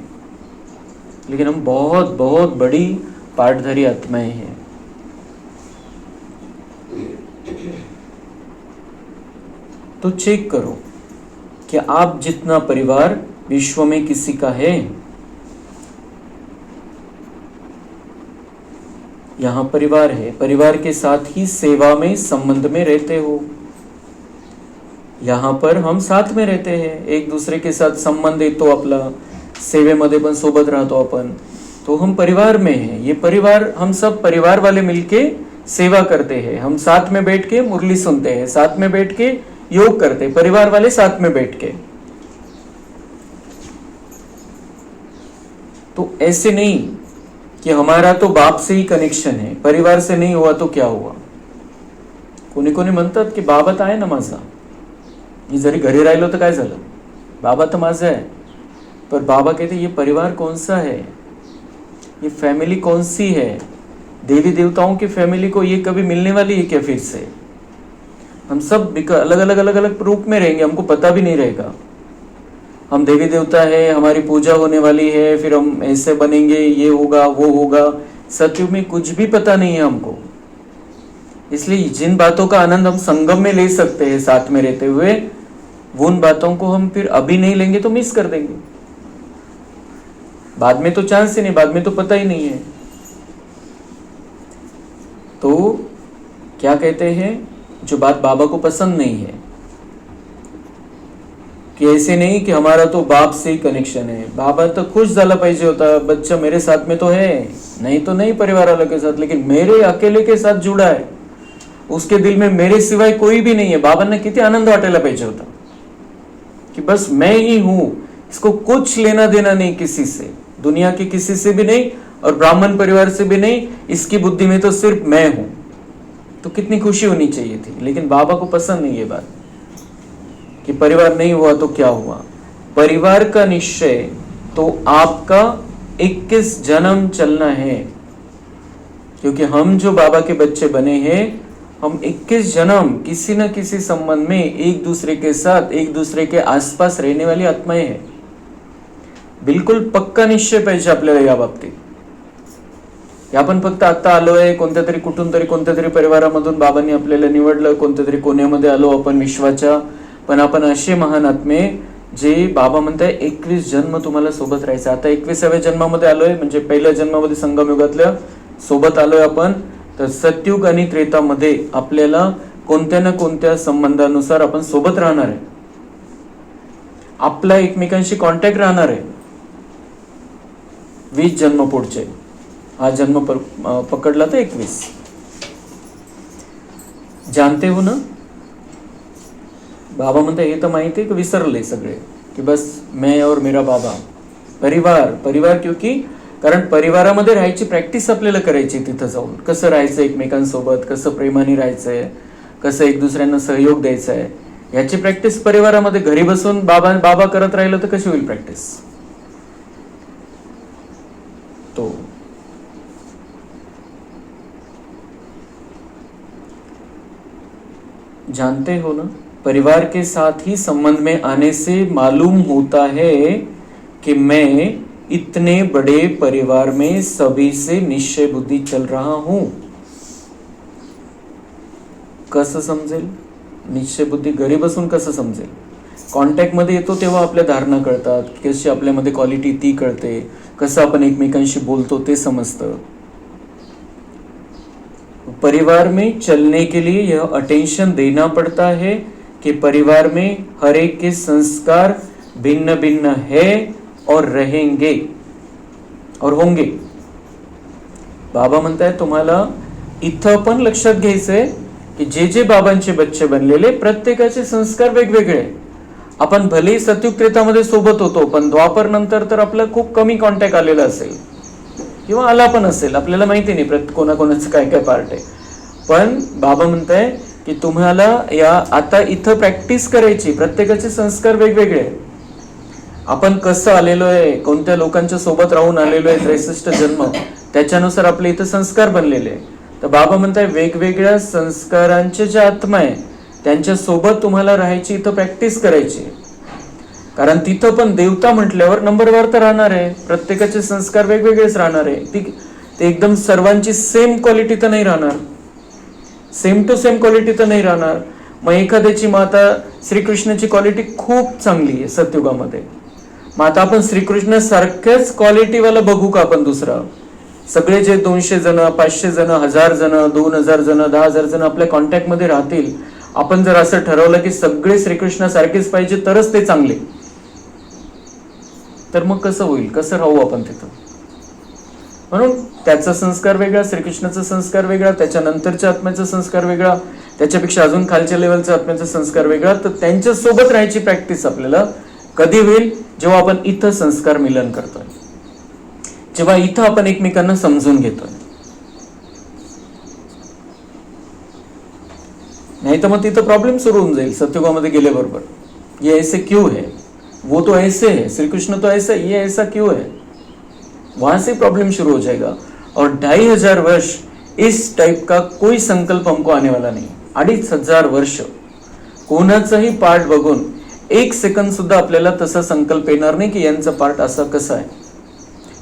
S1: लेकिन हम बहुत बहुत बड़ी पार्टधारी आत्माएं हैं। तो चेक करो कि आप जितना परिवार विश्व में किसी का है। यहां परिवार है, परिवार के साथ ही सेवा में संबंध में रहते हो। यहां पर हम साथ में रहते हैं, एक दूसरे के साथ संबंध येतो आपला, सेवेमध्ये पण सोबत राहतो आपण, तो हम परिवार में हैं। ये परिवार, हम सब परिवार वाले मिलके सेवा करते हैं, हम साथ में बैठ के मुरली सुनते हैं, साथ में बैठ के योग करते हैं, परिवार वाले साथ में बैठ के। तो ऐसे नहीं कि हमारा तो बाप से ही कनेक्शन है, परिवार से नहीं हुआ तो क्या हुआ। कोणी कोणी म्हणतात की बाबा तर आहे ना माझा, मी जरी घरी राहिलो तर काय झालं, बाबा तर माझा है। पर बाबा कहते ये परिवार कौन सा है, ये फैमिली कौन सी है। देवी देवताओं की फैमिली को ये कभी मिलने वाली है क्या फिर से। हम सब अलग अलग अलग अलग रूप में रहेंगे, हमको पता भी नहीं रहेगा। हम देवी देवता है, हमारी पूजा होने वाली है, फिर हम ऐसे बनेंगे, ये होगा वो होगा। सतयुग में कुछ भी पता नहीं है हमको। इसलिए जिन बातों का आनंद हम संगम में ले सकते हैं साथ में रहते हुए, उन बातों को हम फिर अभी नहीं लेंगे तो मिस कर देंगे। बाद में तो चांस ही नहीं, बाद में तो पता ही नहीं है। तो क्या कहते हैं, जो बात बाबा को पसंद नहीं है कि ऐसे नहीं कि हमारा तो बाप से ही कनेक्शन है। बाबा तो खुश झाला पाहिजे होता, बच्चा मेरे साथ में तो है, नहीं तो नहीं परिवार वालों के साथ, लेकिन मेरे अकेले के साथ जुड़ा है, उसके दिल में मेरे सिवाय कोई भी नहीं है। बाबांना किती आनंद वाटायला पाहिजे होता कि बस मैं ही हूं, इसको कुछ लेना देना नहीं किसी से, दुनिया के किसी से भी नहीं और ब्राह्मण परिवार से भी नहीं, इसकी बुद्धि में तो सिर्फ मैं हूं। तो कितनी खुशी होनी चाहिए थी। लेकिन बाबा को पसंद नहीं ये बात कि परिवार नहीं हुआ तो क्या हुआ। परिवार का निश्चय तो आपका 21 जन्म चलना है, क्योंकि हम जो बाबा के बच्चे बने हैं, हम 21 जन्म किसी न किसी संबंध में एक दूसरे के साथ, एक दूसरे के आसपास रहने वाली आत्माएं हैं। बिल्कुल पक्का निश्चय पाहिजे आपल्याला या बाबतीत। आपण फक्त आता आलोय, कोणत्या तरी कुठून तरी कोणत्या तरी परिवारामधून बाबांनी आपल्याला निवडलं, कोणत्या तरी कोण्यामध्ये आलो आपण विश्वाच्या, पण आपण असे महान आत्मे जे बाबा म्हणताय 21 जन्म तुम्हाला सोबत राहायचं। आता 21व्या जन्मामध्ये आलोय, म्हणजे पहिल्या जन्मामध्ये संगम युगातल्या सोबत आलोय आपण, तर सतयुग आणि त्रेतामध्ये आपल्याला कोणत्या ना कोणत्या संबंधानुसार आपण सोबत राहणार आहे, आपला एकमेकांशी कॉन्टॅक्ट राहणार आहे। 20 जन्म पुढचे, हा जन्म पकडला तर 21। जानते हो ना, बाबा म्हणता हे तर माहिती आहे की विसरले सगळे की बस मैं और मेरा बाबा। परिवार, परिवार क्योंकि कारण परिवारामध्ये राहायची प्रॅक्टिस आपल्याला करायची, तिथं जाऊन कसं राहायचं एकमेकांसोबत, कसं प्रेमाने राहायचंय, कसं एक दुसऱ्यांना सहयोग द्यायचा आहे, याची प्रॅक्टिस परिवारामध्ये घरी बसून बाबा बाबा करत राहिलं तर कशी होईल प्रॅक्टिस। तो जानते हो ना, परिवार के साथ ही संबंध में आने से मालूम होता है कि मैं इतने बड़े परिवार में सभी से निश्चय बुद्धि चल रहा हूं। कसं समजेल निश्चय बुद्धि, घरी बसून कसं समजेल। कॉन्टॅक्ट मध्ये येतो तेव्हा आपल्या धारणा कळतात, कशी आपल्यामध्ये क्वालिटी ती कळते, कसं आपण एकमेकांशी बोलतो ते समजतं। परिवार में चलने के लिए यह अटेंशन देना पड़ता है कि परिवार में हर एक के संस्कार भिन्न भिन्न है और रहेंगे और होंगे. बाबा म्हणताय तुम्हाला इथं पण लक्षात घ्यायचंय की जे जे बाबांचे बच्चे बनलेले प्रत्येकाचे संस्कार वेगवेगळे. आपण भलेही सतयुग त्रेतामध्ये सोबत होतो, पण द्वापर नंतर तर आपला खूप कमी कॉन्टॅक्ट आलेला असेल किंवा आला पण असेल, आपल्याला माहिती नाही कोणाकोणाचं काय काय पार्ट आहे. पण बाबा म्हणताय की तुम्हाला या आता इथं प्रॅक्टिस करायची. प्रत्येकाचे संस्कार वेगवेगळे. आपण कसं आलेलो आहे, कोणत्या लोकांच्या सोबत राहून आलेलो आहे, 63 जन्म, त्याच्यानुसार आपले इथं संस्कार बनलेले आहे. तर बाबा म्हणताय वेगवेगळ्या संस्कारांचे जे आत्मा आहे त्यांच्या सोबत तुम्हाला राहायची, इथं प्रॅक्टिस करायची. कारण तिथं पण देवता म्हटल्यावर नंबरवर तर राहणार आहे. प्रत्येकाचे संस्कार वेगवेगळेच राहणार आहे. ते एकदम सर्वांची सेम क्वालिटी तर नाही राहणार, सेम टू सेम क्वालिटी तर नाही राहणार. मग एखाद्याची माता श्रीकृष्णाची क्वालिटी खूप चांगली आहे सतयुगामध्ये, मग आता आपण श्रीकृष्ण सारख्याच क्वालिटीवाला बघू का आपण दुसरा? सगळे जे 200 जण, 500 जण, 1000 जण, 2000 जण, 10,000 जण आपल्या कॉन्टॅक्ट मध्ये राहतील, आपण जर असं ठरवलं की सगळे श्रीकृष्णासारखेच पाहिजे तरच ते चांगले, तर मग कसं होईल? कसं राहू आपण तिथं? म्हणून त्याचा संस्कार वेगळा, श्रीकृष्णाचा संस्कार वेगळा, त्याच्यानंतरच्या आत्म्याचा संस्कार वेगळा, त्याच्यापेक्षा अजून खालच्या लेवलचा आत्म्याचा संस्कार वेगळा. तर त्यांच्या सोबत राहायची प्रॅक्टिस आपल्याला कधी होईल? जेव्हा आपण इथं संस्कार मिलन करतोय, जेव्हा इथं आपण एकमेकांना समजून घेतोय. नाही तर मग तिथं प्रॉब्लेम सुरू होऊन जाईल सतयुगामध्ये गेल्याबरोबर. ये ऐसे क्यों है, वो तो ऐसे है, श्री कृष्ण तो ऐसा, ये ऐसा क्यों है? वहां से प्रॉब्लम शुरू हो जाएगा. और 2500 वर्ष इस टाइप का कोई संकल्प हमको आने वाला नहीं. 2500 वर्ष कोणाचाही पार्ट बघून 1 सेकंद सुद्धा आपल्याला तसा संकल्प येणार नाही की यांचा पार्ट असा कसा है,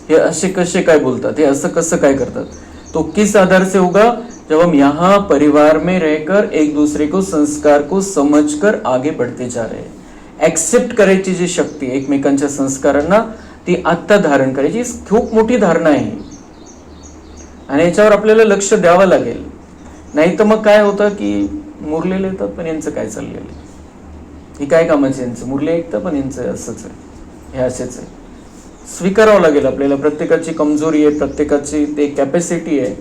S1: हे असे कसे काय बोलतात, हे असं कसं काय करतात. तो किस आधार से होगा? जब हम यहाँ परिवार में रहकर एक दूसरे को संस्कार को समझकर आगे बढ़ते जा रहे हैं. ऍक्सेप्ट करायची जी शक्ती एकमेकांच्या संस्कारांना, ती आत्ता धारण करायची खूप मोठी धारणा आहे आणि याच्यावर आपल्याला लक्ष द्यावं लागेल. नाही तर मग काय होतं की मुरलेले येतात पण यांचं काय चाललेलं आहे, हे काय कामाचं यांचं, मुरले ऐकतं पण यांचं असंच आहे, हे असेच आहे. स्वीकारावं लागेल आपल्याला. प्रत्येकाची कमजोरी आहे, प्रत्येकाची ते कॅपॅसिटी आहे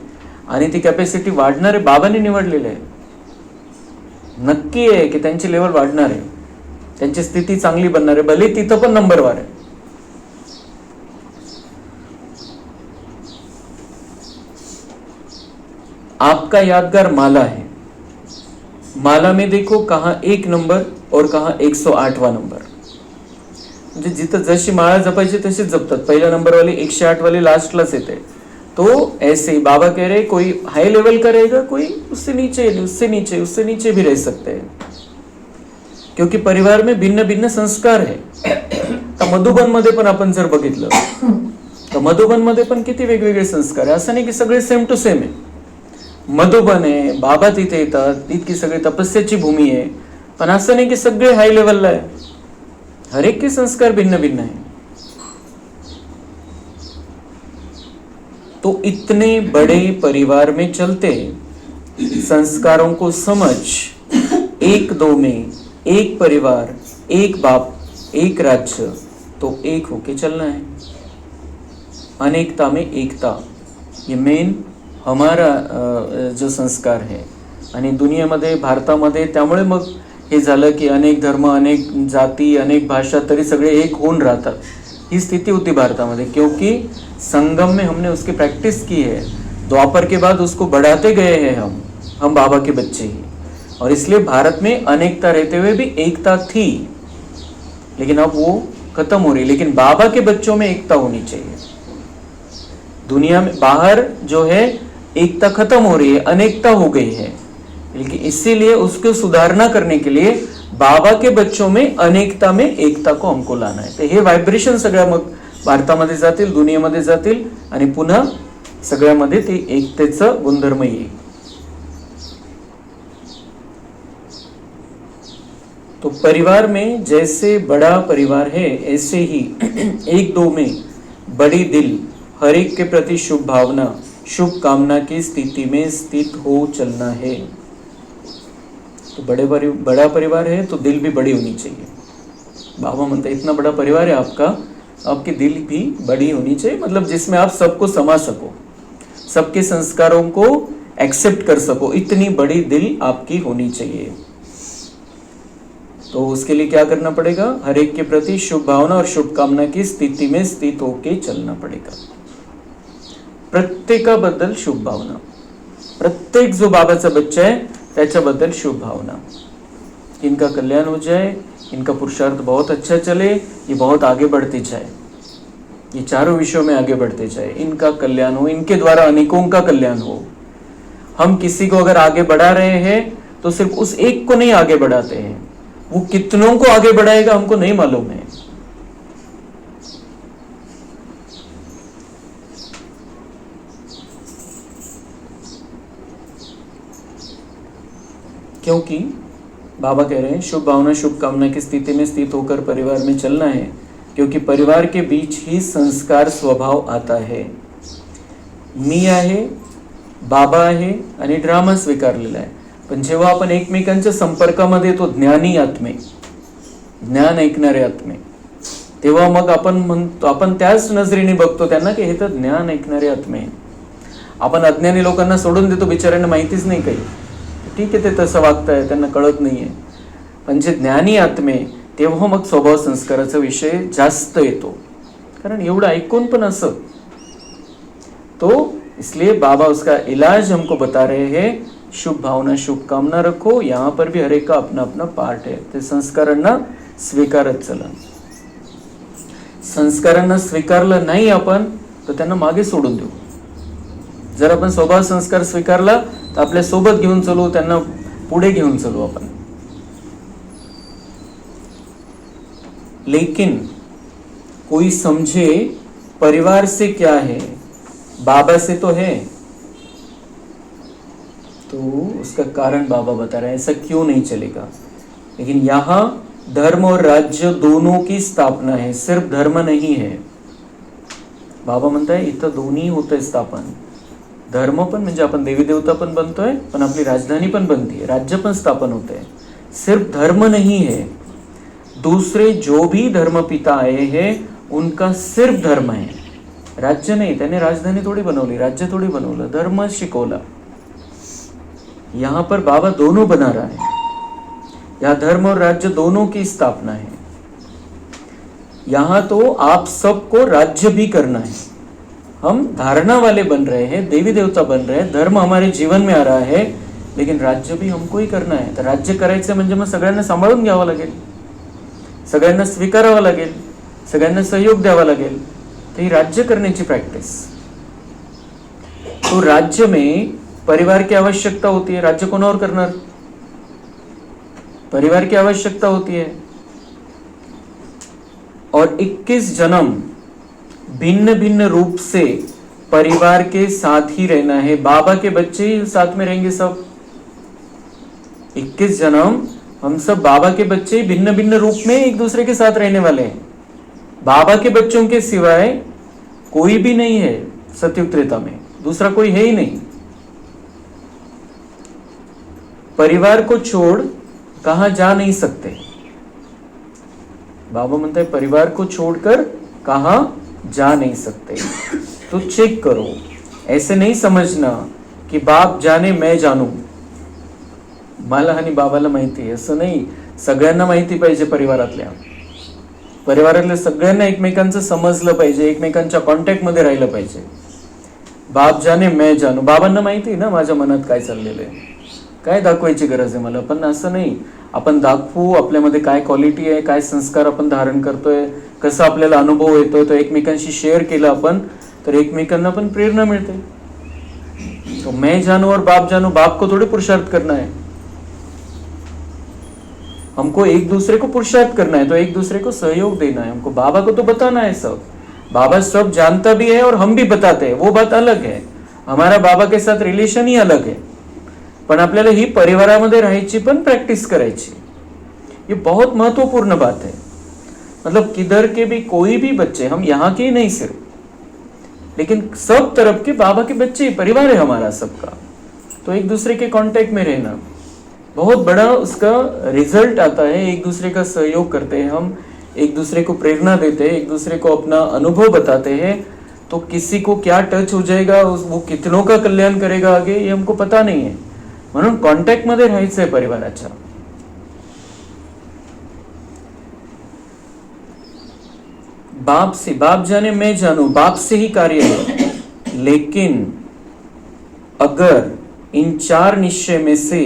S1: आणि ती कॅपॅसिटी वाढणारे बाबांनी निवडलेले आहे. नक्की आहे की त्यांची लेवल वाढणार आहे, त्यांची स्थिती चांगली बनणार आहे, भले तिथं पण नंबरवर आहे. आपका यादगार माला है. माला में देखो कहाँ 1 नंबर और कहाँ 108वां नंबर. म्हणजे जिथं जशी माळा जपायची तशीच जपतात. पहिला नंबर वाली 108 वाली लास्टलाच येते. तो ऐसे ही बाबा कह रहे कोई हाई लेवल का रहेगा, कोई उससे नीचे, उससे नीचे, उससे नीचे भी रह सकते हैं, क्योंकि परिवार में भिन्न भिन्न संस्कार है. तर मधुबन मध्ये पण आपण जर बघितलं तर मधुबन मध्ये पण किती वेगवेगळे संस्कार आहे. असं नाही की सगळे सेम टू सेम आहे. मधुबन आहे, बाबा तिथे येतात, तितकी सगळी तपस्याची भूमी आहे, पण असं नाही की सगळे हाय लेवलला आहे. हर एक के संस्कार भिन्न भिन्न है. तो इतने बड़े परिवार में चलते संस्कारों को समझ, 1-2 में एक परिवार, एक बाप, एक राज्य, तो एक होके चलना है. अनेकता में एकता, ये मेन हमारा जो संस्कार है. आणि दुनियामध्ये, भारतामध्ये त्यामुळे मग हे झालं की अनेक धर्म, अनेक जाती, अनेक भाषा, तरी सगळे एक होऊन राहतात. ही स्थिती होती भारतामध्ये, क्योंकि संगम में हमने उसकी प्रैक्टिस की है. द्वापर के बाद उसको बढ़ाते गए हैं हम बाबा के बच्चे ही. और इसलिए भारत में अनेकता रहते हुए भी एकता थी, लेकिन अब वो खत्म हो रही. लेकिन बाबा के बच्चों में एकता होनी चाहिए. दुनिया में बाहर जो है एकता खत्म हो रही है, अनेकता हो गई है. लेकिन इसीलिए उसको सुधारना करने के लिए बाबा के बच्चों में अनेकता में एकता को हमको लाना है. तर हे व्हायब्रेशन सगळ्या मग भारतामध्ये जातील, दुनियेमध्ये जातील आणि पुन्हा सगळ्यामध्ये ते एकतेचं गुणधर्म येईल. तो परिवार में जैसे बड़ा परिवार है, ऐसे ही 1-2 में बड़ी दिल, हर एक के प्रति शुभ भावना, शुभ कामना की स्थिति में स्थित हो चलना है. तो बड़ा परिवार है तो दिल भी बड़ी होनी चाहिए। बाबा म्हणते इतना बड़ा परिवार है आपका, आपकी दिल भी बड़ी होनी चाहिए, मतलब जिसमें आप सबको समा सको, सबके संस्कारों को एक्सेप्ट कर सको, इतनी बड़ी दिल आपकी होनी चाहिए। तो उसके लिए क्या करना पड़ेगा? हर एक के प्रति शुभ भावना और शुभकामना की स्थिति में स्थित होके चलना पड़ेगा। प्रत्येकाबद्दल शुभ भावना, प्रत्येक जो बाबाचा बच्चा आहे त्याच्याबद्दल शुभ भावना, इनका कल्याण हो जाए, इनका पुरुषार्थ बहुत अच्छा चले, ये बहुत आगे बढ़ते जाए, ये चारों विषयों में आगे बढ़ते जाए, इनका कल्याण हो, इनके द्वारा अनेकों का कल्याण हो। हम किसी को अगर आगे बढ़ा रहे हैं तो सिर्फ उस एक को नहीं आगे बढ़ाते हैं, वो कितनों को आगे बढ़ाएगा हमको नहीं मालूम है। क्योंकि बाबा कह रहे हैं शुभ भावना शुभकामना की स्थिति में स्थित होकर परिवार में चलना है, क्योंकि परिवार के बीच ही संस्कार स्वभाव आता है। मी आहे, बाबा आहे आणि ड्रामा स्वीकारलेला आहे, पण जेव्हा आपण एकमेकांच्या संपर्कामध्ये येतो ज्ञानी आत्मे, ज्ञान ऐकणारे आत्मे, तेव्हा मग आपण म्हणतो, आपण त्याच नजरेने बघतो त्यांना की हे तर ज्ञान ऐकणारे आत्मे आहे। आपण अज्ञानी लोकांना सोडून देतो, बिचाऱ्यांना माहितीच नाही काही, ठीक आहे ते तसं वागताय, त्यांना कळत नाहीये, म्हणजे ज्ञानी आत्मे तेव्हा मग स्वभाव संस्काराचा विषय जास्त येतो, कारण एवढं ऐकून पण असं। तो इसलिए बाबा उसका इलाज हमको बता रहे हैं, शुभ भावना शुभकामना रखो, यहाँ पर भी हर एक का अपना अपना पार्ट है, ते संस्कारांना स्वीकारत चला। संस्कारांना स्वीकारलं नाही आपण तर त्यांना मागे सोडून देऊ। जर आपण स्वभाव संस्कार स्वीकारला तर आपल्या सोबत घेऊन चलू, त्यांना पुढे घेऊन चलू आपण। लेकिन कोई समझे परिवार से क्या है, बाबा से तो है, तो उसका कारण बाबा बता रहे हैं ऐसा क्यों नहीं चलेगा। लेकिन यहाँ धर्म और राज्य दोनों की स्थापना है, सिर्फ धर्म नहीं है। बाबा म्हणता है इथं दोन्ही होतंय स्थापन, धर्म पण म्हणजे आपण देवी देवता पण बनतोय, पण आपली राजधानी पण बनती, राज्य पण स्थापन होते हैं। सिर्फ धर्म नहीं है, दूसरे जो भी धर्म पिता आए हैं उनका सिर्फ धर्म है, राज्य नहीं। त्याने राजधानी थोड़ी बनवली, राज्य थोड़ी बनवलं, धर्म शिकवला। यहाँ पर बाबा दोनों बना रहा है, यहाँ धर्म और राज्य दोनों की स्थापना है। यहाँ तो आप सबको राज्य भी करना है, हम धारणा वाले बन रहे हैं, देवी देवता बन रहे हैं, धर्म हमारे जीवन में आ रहा है, लेकिन राज्य भी हमको ही करना है। तर राज्य करायचं म्हणजे मग सगळ्यांना सांभाळून घ्यावं लागेल, सगळ्यांना स्वीकारावं लागेल, सगळ्यांना सहयोग द्यावा लागेल, तो ही राज्य करण्याची प्रैक्टिस। तो राज्य में परिवार की आवश्यकता होती है, राज्य कोणावर करणार? परिवार की आवश्यकता होती है। और 21 जन्म भिन्न भिन्न रूप से परिवार के साथ ही रहना है, बाबा के बच्चे ही साथ में रहेंगे सब। 21 जन्म हम सब बाबा के बच्चे भिन्न भिन्न रूप में एक दूसरे के साथ रहने वाले हैं। बाबा के बच्चों के सिवाय कोई भी नहीं है सतयुग त्रेता में, दूसरा कोई है ही नहीं। परिवार को छोड़ कहां जा नहीं सकते। बाबा म्हणता है परिवार को छोड़कर कहां जा नहीं सकते। तो चेक करो, ऐसे नहीं समझना कि बाप जाने मैं जानू, मला आणि बाबाला माहिती आहे असं नाही। सगळ्यांना माहिती पाहिजे, परिवारातल्या सगळ्यांना एकमेकांचं समजलं पाहिजे, एकमेकांच्या कॉन्टॅक्ट मध्ये राहिलं पाहिजे। बाप जाने मैं जानू, बाबांना माहिती आहे ना माझ्या मनात काय चाललेलं आहे, काय दाखवायची गरज आहे मला, पण असं नाही आपण दाखवू आपल्यामध्ये काय क्वालिटी आहे, काय संस्कार आपण धारण करतोय, कसा आपल्याला अनुभव येतोय, तो एकमेकांशी शेअर केला आपण तर एकमेकांना पण प्रेरणा मिळते। तो मैं जानू और बाप जानू, बाप को थोड़ी पुरुषार्थ करना है, हमको एक दूसरे को पुरुषार्थ करना है, तो एक दूसरे को सहयोग देना है, हमको बाबा को तो बताना है सब। बाबा सब जानता भी है और हम भी बताते हैं, वो बात अलग है, हमारा बाबा के साथ रिलेशन ही अलग है। पण आपल्याला ही परिवारामध्ये राहायची पण प्रैक्टिस करायची, ये बहुत महत्वपूर्ण बात है। मतलब किधर के भी कोई भी बच्चे, हम यहाँ के ही नहीं सिर्फ, लेकिन सब तरफ के बाबा के बच्चे, परिवार है हमारा सबका, तो एक दूसरे के कांटेक्ट में रहना, बहुत बड़ा उसका रिजल्ट आता है। एक दूसरे का सहयोग करते हैं हम, एक दूसरे को प्रेरणा देते हैं, एक दूसरे को अपना अनुभव बताते हैं, तो किसी को क्या टच हो जाएगा, वो कितनों का कल्याण करेगा आगे, ये हमको पता नहीं है. म्हणून कॉन्टॅक्ट मध्ये राहायचंय परिवाराच्या. बाप से, बाप जाने मैं जानू, बाप से ही कार्य है. लेकिन अगर इन 4 निश्चय में से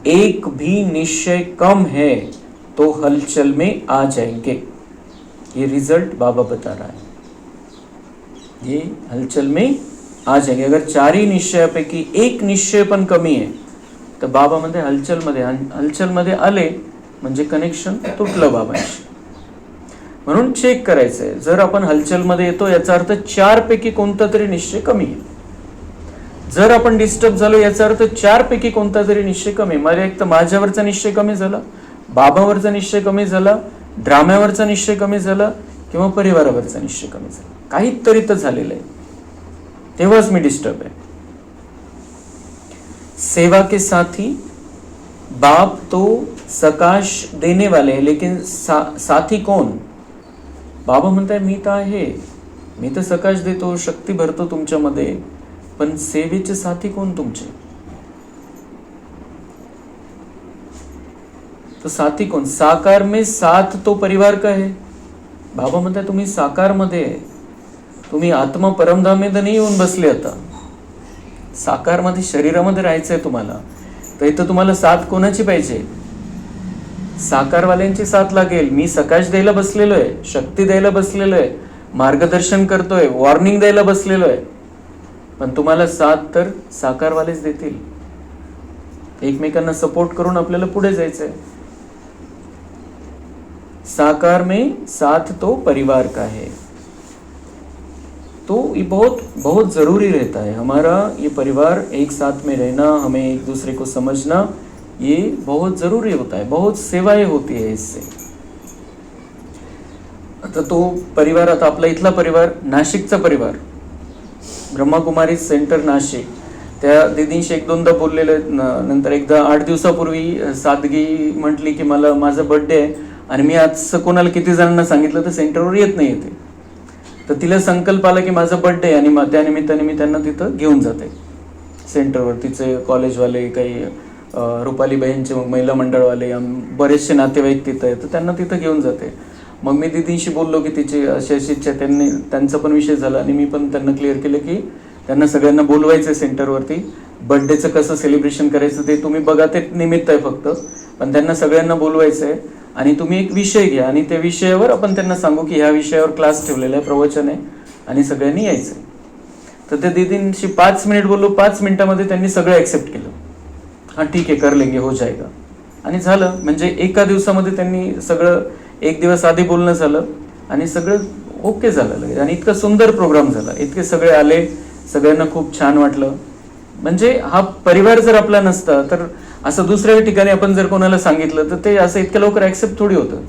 S1: एक भी निश्चय कम है तो हलचल में आ जाएंगे. ये रिजल्ट बाबा बता रहा है, ये हलचल में आ जाएंगे. अगर 4 निश्चयापैकी एक निश्चय पण कमी आहे तर बाबा मध्ये हलचल मध्ये आले म्हणजे कनेक्शन तुटलं बाबांशी. म्हणून चेक करायचंय, जर आपण हलचल मध्ये येतो याचा अर्थ 4 पैकी कोणता तरी निश्चय कमी आहे. जर आपण डिस्टर्ब झालो याचा अर्थ 4 पैकी कोणता तरी निश्चय कमी. मला एक तर माझ्यावरचा निश्चय कमी झाला, बाबावरचा निश्चय कमी झाला, ड्राम्यावरचा निश्चय कमी झाला, किंवा परिवारावरचा निश्चय कमी झाला. काहीतरी तर झालेलं आहे, तेव्हाच मी डिस्टर्ब आहे. सेवा के साथी, बाप तो सकाश देने वाले हैं, लेकिन साथी कौन? बाबा म्हणताय मी तर आहे, मी तर सकाश देतो, शक्ती भरतो तुमच्यामध्ये, पण सेवेचे साथी कोण तुमचे? तो साथी कोण? साकार में साथ तो परिवार का है. बाबा म्हणताय तुम्ही साकार मध्ये आहे, तुम्ही आत्मा परमधामेत नाही येऊन बसले. आता साकार मध्ये शरीरामध्ये राहायचंय तुम्हाला, तर इथं तुम्हाला साथ कोणाची पाहिजे? साकारवाल्यांची साथ लागेल. मी सकाश द्यायला बसलेलो आहे, शक्ती द्यायला बसलेलो आहे, मार्गदर्शन करतोय, वॉर्निंग द्यायला बसलेलो आहे, पण तुम्हाला साथ तर साकारवालेच देतील. एकमेकांना सपोर्ट करून आपल्याला पुढे जायचंय. साकार में साथ तो परिवार का है. तो ये बहुत बहुत जरूरी रहता है हमारा ये परिवार, एक साथ में रहना, हमें एक दूसरे को समझना, ये बहुत जरूरी होता है. बहुत सेवाएं होती है इससे. आता तो परिवार, आता आपला इथला परिवार, नाशिकचा परिवार, ब्रह्माकुमारी सेंटर नाशिक, त्या दीदींशी 1-2दा बोललेले. नंतर एकदा 8 दिवसापूर्वी सादगी म्हटली की मला माझा बर्थडे आहे आणि मी आज कोणाला किती जणांना सांगितलं तर सेंटरवर येत नाही येते. तर तिला संकल्प आला की माझा बर्थडे आहे आणि त्या निमित्ताने मी त्यांना तिथं घेऊन जाते सेंटरवर. तिचे कॉलेजवाले, काही रुपाली बहीणचे महिला मंडळवाले, बरेचसे नातेवाईक तिथं आहे, तर त्यांना तिथं घेऊन जाते. मग मी दीदींशी बोललो की तिची अशी अशी इच्छा, त्यांचा पण विषय झाला आणि मी पण त्यांना क्लिअर केलं की त्यांना सगळ्यांना बोलवायचं सेंटरवरती. बर्थडेचं कसं सेलिब्रेशन करायचं ते तुम्ही बघा, ते निमित्त आहे फक्त, पण त्यांना सगळ्यांना बोलवायचं आहे. आणि तुम्ही एक विषय घ्या आणि त्या विषयावर आपण त्यांना सांगू की ह्या विषयावर क्लास ठेवलेला आहे, प्रवचन आहे आणि सगळ्यांनी यायचं. तर त्या दीदींशी 5 मिनिट बोललो, 5 मिनिटामध्ये त्यांनी सगळं ॲक्सेप्ट केलं. हां ठीक आहे, कर लेंगे, हो जाएगा. आणि झालं. म्हणजे एका दिवसामध्ये त्यांनी सगळं, एक दिवस आधी बोलणं झालं आणि सगळं ओके झालं लगेच. आणि इतका सुंदर प्रोग्राम झाला, इतके सगळे आले, सगळ्यांना खूप छान वाटलं. म्हणजे हा परिवार जर आपला नसता तर असं दुसऱ्या ठिकाणी आपण जर कोणाला सांगितलं तर ते असं इतक्या लवकर ॲक्सेप्ट थोडी होतं.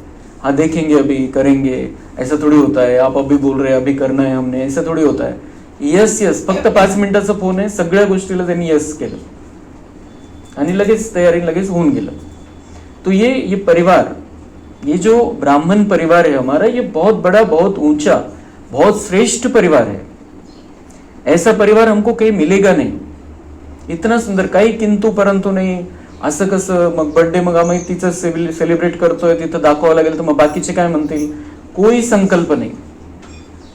S1: हाँ देखेंगे, अभी करेंगे, ऐसा थोडी होता है, आप अभी बोल रहे, अभी करना है हमने, ऐसा थोडी होता है. यस यस, फक्त 5 मिनिटाचा फोन आहे, सगळ्या गोष्टीला त्यांनी यस केलं आणि लगेच तयारी लगेच होऊन गेलं. तो ये परिवार, ये जो ब्राह्मण परिवार है हमारा, ये बहुत बड़ा, बहुत ऊंचा, बहुत श्रेष्ठ परिवार है. ऐसा परिवार हमको कहीं मिलेगा नहीं. इतना सुंदर, काही किंतु परंतु नाही. असं कसं मग बर्थडे, मग आम्ही तिचं सेलिब्रेट करतोय, तिथं दाखवावं लागेल तर मग बाकीचे काय म्हणतील? कोई संकल्प नहीं.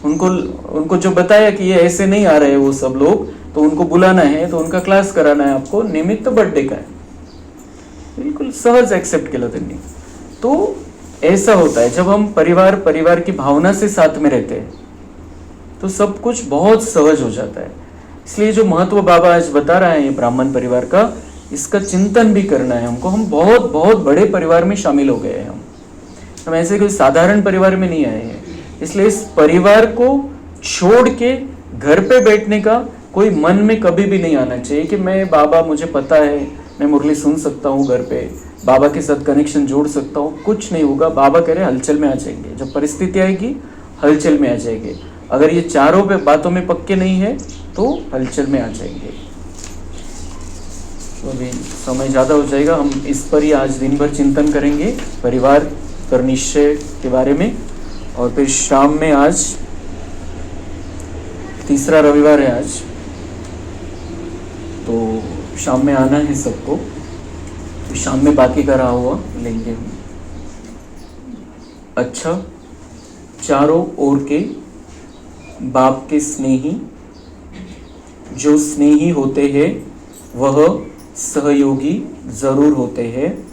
S1: उनको जो बताया कि ये ऐसे नहीं आ रहे वो सब लोग, तो उनको बुलाना है, तो उनका क्लास कराना है आपको, निमित्त बर्थडे का है. बिल्कुल सहज एक्सेप्ट किया त्यांनी. तो ऐसा होता है जब हम परिवार की भावना से साथ में रहते हैं तो सब कुछ बहुत सहज हो जाता है. इसलिए जो महत्व बाबा आज बता रहे हैं ब्राह्मण परिवार का, इसका चिंतन भी करना है हमको. हम बहुत बहुत बड़े परिवार में शामिल हो गए हैं. हम ऐसे कोई साधारण परिवार में नहीं आए हैं. इसलिए इस परिवार को छोड़ के घर पे बैठने का कोई मन में कभी भी नहीं आना चाहिए कि मैं, बाबा मुझे पता है, मैं मुरली सुन सकता हूँ घर पे, बाबा के साथ कनेक्शन जोड़ सकता हूँ. कुछ नहीं होगा. बाबा कह रहे हलचल में आ जाएंगे. जब परिस्थिति आएगी हलचल में आ जाएंगे. अगर ये चारों पे बातों में पक्के नहीं है तो हलचल में आ जाएंगे. तो अभी समय ज़्यादा हो जाएगा, हम इस पर ही आज दिन भर चिंतन करेंगे, परिवार पर निश्चय के बारे में। और फिर शाम में, आज तीसरा रविवार है आज, तो शाम में आना है सबको। तो शाम में बाकी का रहा हुआ लेंगे हम। अच्छा, चारों ओर के बाप के स्नेही, जो स्नेही होते हैं वह सहयोगी जरूर होते हैं।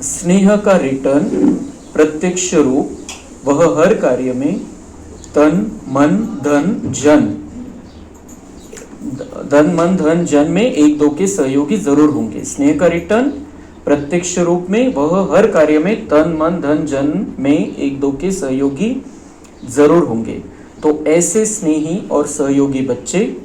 S1: स्नेह का रिटर्न प्रत्यक्ष रूप वह हर कार्य में तन मन धन जन में एक दो के सहयोगी जरूर होंगे। स्नेह का रिटर्न प्रत्यक्ष रूप में वह हर कार्य में तन मन धन जन में एक दो के सहयोगी जरूर होंगे। तो ऐसे स्नेही और सहयोगी बच्चे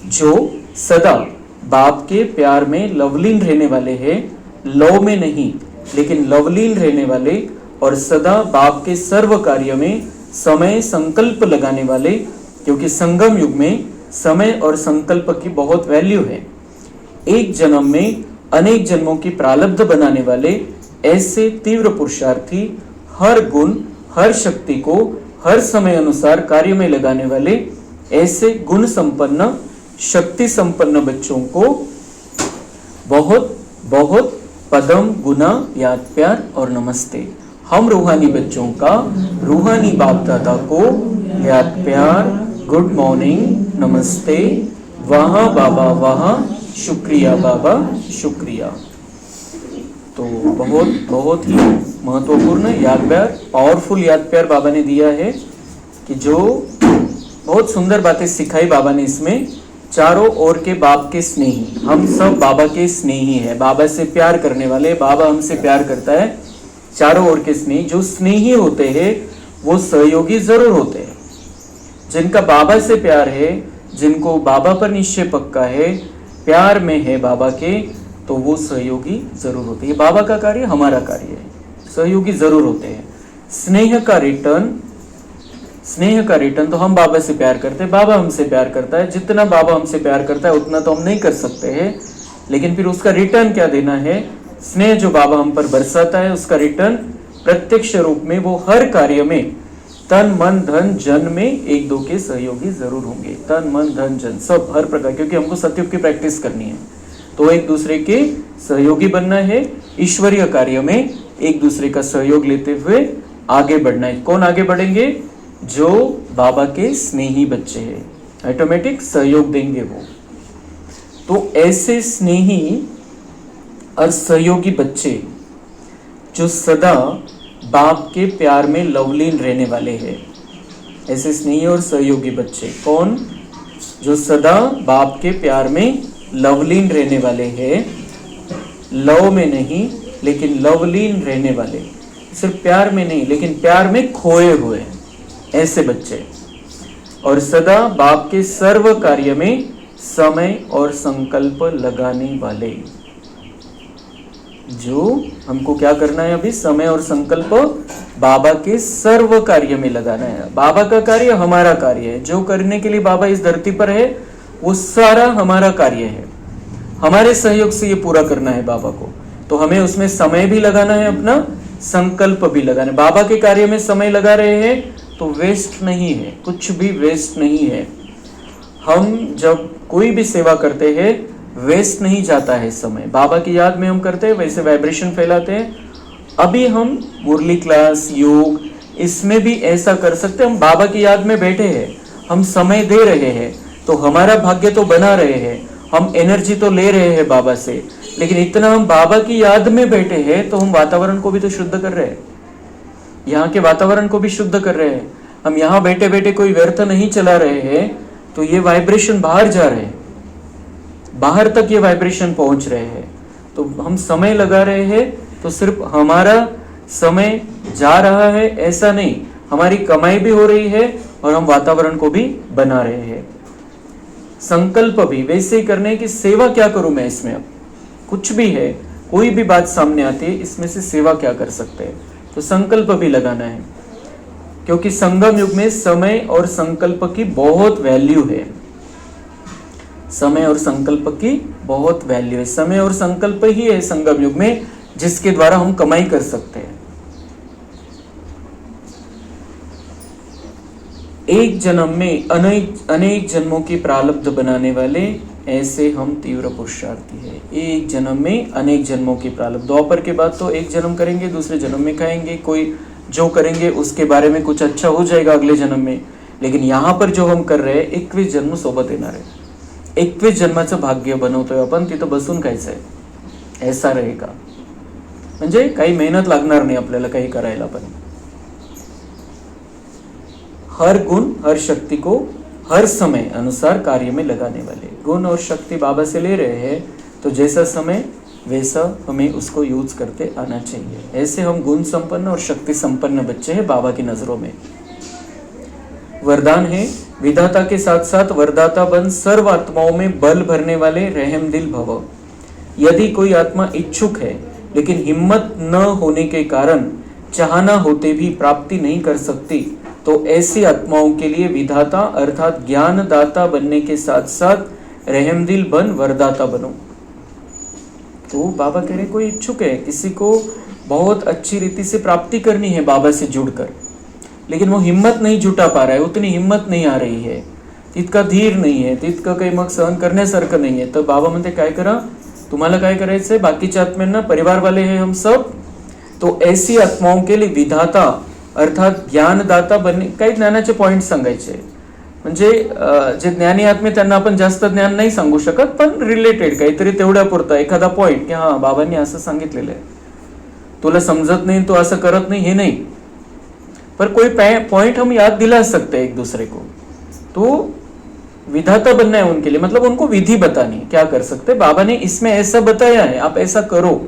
S1: जो सदा बाप के प्यार में लवलीन रहने वाले हैं, लव में नहीं लेकिन लवलीन रहने वाले, और सदा बाप के सर्व कार्य में समय संकल्प लगाने वाले, क्योंकि संगम युग में समय और संकल्प की बहुत वैल्यू है। एक जन्म में अनेक जन्मों की प्रारब्ध बनाने वाले ऐसे तीव्र पुरुषार्थी, हर गुण हर शक्ति को हर समय अनुसार कार्य में लगाने वाले ऐसे गुण संपन्न शक्ति संपन्न बच्चों को बहुत बहुत पदम गुना याद प्यार और नमस्ते। हम रूहानी बच्चों का रूहानी बाप दादा को याद प्यार, गुड मॉर्निंग, नमस्ते, वहाँ बाबा वहाँ, शुक्रिया बाबा शुक्रिया। तो बहुत बहुत ही महत्वपूर्ण याद प्यार, पावरफुल याद प्यार बाबा ने दिया है, कि जो बहुत सुंदर बातें सिखाई बाबा ने इसमें। चारों ओर के बाप के स्नेही, हम सब बाबा के स्नेही हैं, बाबा से प्यार करने वाले, बाबा हमसे प्यार करता है। चारों ओर के स्नेही, जो स्नेही होते हैं वो सहयोगी जरूर होते हैं। जिनका बाबा से प्यार है, जिनको बाबा पर निश्चय पक्का है, प्यार में है बाबा के, तो वो सहयोगी जरूर होते हैं। बाबा का कार्य हमारा कार्य है, सहयोगी जरूर होते हैं। स्नेह का रिटर्न तो हम बाबा से प्यार करते हैं, बाबा हमसे प्यार करता है। जितना बाबा हमसे प्यार करता है उतना तो हम नहीं कर सकते हैं, लेकिन फिर उसका रिटर्न क्या देना है? स्नेह जो बाबा हम पर बरसाता है, उसका रिटर्न प्रत्यक्ष रूप में वो हर कार्य में तन मन धन जन में एक दो के सहयोगी जरूर होंगे। तन मन धन जन सब हर प्रकार, क्योंकि हमको सत्युग की प्रैक्टिस करनी है, तो एक दूसरे के सहयोगी बनना है। ईश्वरीय कार्य में एक दूसरे का सहयोग लेते हुए आगे बढ़ना है। कौन आगे बढ़ेंगे? जो बाबा के स्नेही बच्चे हैं, ऑटोमेटिक सहयोग देंगे वो। तो ऐसे स्नेही और सहयोगी बच्चे जो सदा बाप के प्यार में लवलीन रहने वाले हैं, ऐसे स्नेही और सहयोगी बच्चे कौन? जो सदा बाप के प्यार में लवलीन रहने वाले हैं, लव में नहीं लेकिन लवलीन रहने वाले, सिर्फ प्यार में नहीं लेकिन प्यार में खोए हुए, ऐसे बच्चे। और सदा बाप के सर्व कार्य में समय और संकल्प लगाने वाले। जो हमको क्या करना है अभी? समय और संकल्प बाबा के सर्व कार्य में लगाना है। बाबा का कार्य हमारा कार्य है, जो करने के लिए बाबा इस धरती पर है वो सारा हमारा कार्य है। हमारे सहयोग से ये पूरा करना है बाबा को, तो हमें उसमें समय भी लगाना है, अपना संकल्प भी लगाना है। बाबा के कार्य में समय लगा रहे हैं तो वेस्ट नहीं है, कुछ भी वेस्ट नहीं है। हम जब कोई भी सेवा करते हैं वेस्ट नहीं जाता है समय। बाबा की याद में हम करते हैं, वैसे वाइब्रेशन फैलाते हैं। अभी हम मुरली क्लास, योग, इसमें भी ऐसा कर सकते हैं। हम बाबा की याद में बैठे हैं, हम समय दे रहे हैं, तो हमारा भाग्य तो बना रहे हैं, हम एनर्जी तो ले रहे हैं बाबा से। लेकिन इतना हम बाबा की याद में बैठे हैं तो हम वातावरण को भी तो शुद्ध कर रहे हैं, यहाँ के वातावरण को भी शुद्ध कर रहे हैं। हम यहाँ बैठे बैठे कोई व्यर्थ नहीं चला रहे हैं, तो ये वाइब्रेशन बाहर जा रहे हैं, बाहर तक ये वाइब्रेशन पहुंच रहे हैं। तो हम समय लगा रहे हैं, तो सिर्फ हमारा समय जा रहा है ऐसा नहीं, हमारी कमाई भी हो रही है और हम वातावरण को भी बना रहे हैं। संकल्प भी वैसे ही करने की, सेवा क्या करूं मैं इसमें? अब कुछ भी है, कोई भी बात सामने आती है, इसमें से सेवा क्या कर सकते हैं? तो संकल्प भी लगाना है, क्योंकि संगम युग में समय और संकल्प की बहुत वैल्यू है। समय और संकल्प की बहुत वैल्यू है। समय और संकल्प ही है संगम युग में जिसके द्वारा हम कमाई कर सकते हैं। एक जन्म में अनेक जन्मों की प्रारब्ध बनाने वाले ऐसे हम तीव्र पुरुषार्थी है। एक जन्म में अनेक जन्मों की प्रारब्ध, द्वापर के बाद तो एक जन्म करेंगे, दूसरे जन्म में खाएंगे, कोई जो करेंगे उसके बारे में कुछ अच्छा हो जाएगा अगले जन्म में। लेकिन यहाँ पर जो हम कर रहे हैं 21 जन्म सोबत येणार आहे। 21 जन्माचं भाग्य बनवतोय आपण, तिथं बसून खायचं आहे, ऐसा रहेगा। म्हणजे काही मेहनत लागणार नाही आपल्याला काही करायला पण। हर गुण हर शक्ति को हर समय अनुसार कार्य में लगाने वाले। गुण और शक्ति बाबा से ले रहे हैं तो जैसा समय वैसा हमें उसको यूज करते आना चाहिए। ऐसे हम गुण संपन्न और शक्ति संपन्न बच्चे हैं बाबा की नजरों में। वरदान है, विधाता के साथ साथ वरदाता बन सर्व आत्माओं में बल भरने वाले रहम दिल भव। यदि कोई आत्मा इच्छुक है लेकिन हिम्मत न होने के कारण चाहना होते भी प्राप्ति नहीं कर सकती तो ऐसी आत्माओं के लिए विधाता अर्थात ज्ञान दाता बनने के साथ साथ रहमदिल बन वरदाता बनो। तो बाबा कह रहे कोई इच्छुक है, किसी को बहुत अच्छी रीति से प्राप्ति करनी है बाबा से जुड़कर, लेकिन वो हिम्मत नहीं जुटा पा रहा है, उतनी हिम्मत नहीं आ रही है, तितका धीर नाही आहे, तितकं काही मग सहन करण्यासारखं नाही आहे, तर बाबा म्हणते काय करा, तुम्हाला काय करायचंय, बाकीच्या आत्म्यांना, परिवार वाले हैं हम सब, तो ऐसी आत्माओं के लिए विधाता अर्थात ज्ञानदाता बनणे। काही ज्ञानाचे पॉइंट सांगायचे, म्हणजे जे ज्ञानी आत्मे त्यांना आपण जास्त ज्ञान नाही सांगू शकत, पण रिलेटेड काहीतरी तेवढ्यापुरता एखादा पॉइंट की हा बाबांनी असं सांगितलेलं आहे, तुला समजत नहीं तो असं करत नहीं, हे नहीं, पर कोई पॉइंट हम याद दिला सकते हैं एक दूसरे को। तो विधाता बनना है उनके लिए, मतलब उनको विधि बतानी, क्या कर सकते, बाबा ने इसमें ऐसा बताया है आप ऐसा करो,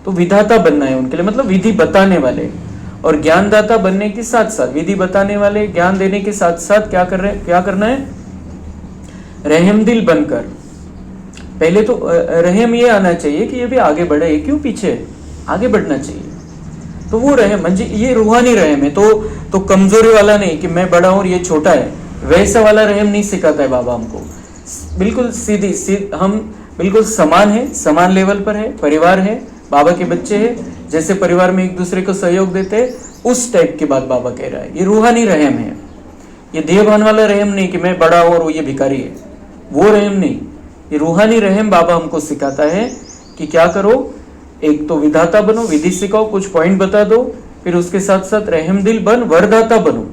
S1: तो विधाता बनना है उनके लिए, मतलब विधि बताने वाले। और ज्ञानदाता बनने के साथ साथ, विधि बताने वाले, ज्ञान देने के साथ साथ क्या करना है, रहमदिल बनकर। पहले तो रहम ये आना चाहिए कि ये भी आगे बढ़े, ये क्यों पीछे, आगे बढ़ना चाहिए। तो वो रहम म्हणजे ये रूहानी रहम है, तो कमजोरी वाला नहीं कि मैं बड़ा हूं और ये छोटा है, वैसा वाला रहम नहीं सिखाता है बाबा हमको। बिल्कुल सीधी हम बिल्कुल समान है, समान लेवल पर है, परिवार है, बाबा के बच्चे हैं, जैसे परिवार में एक दूसरे को सहयोग देते हैं, उस टाइप की बात बाबा कह रहा है। ये रूहानी रहम है, ये देहभान वाला रहम नहीं कि मैं बड़ा और ये भिखारी है, वो रहम नहीं। ये रूहानी रहम बाबा हमको सिखाता है कि क्या करो, एक तो विधाता बनो, विधि सिखाओ, कुछ पॉइंट बता दो, फिर उसके साथ साथ रहमदिल बन वरदाता बनो।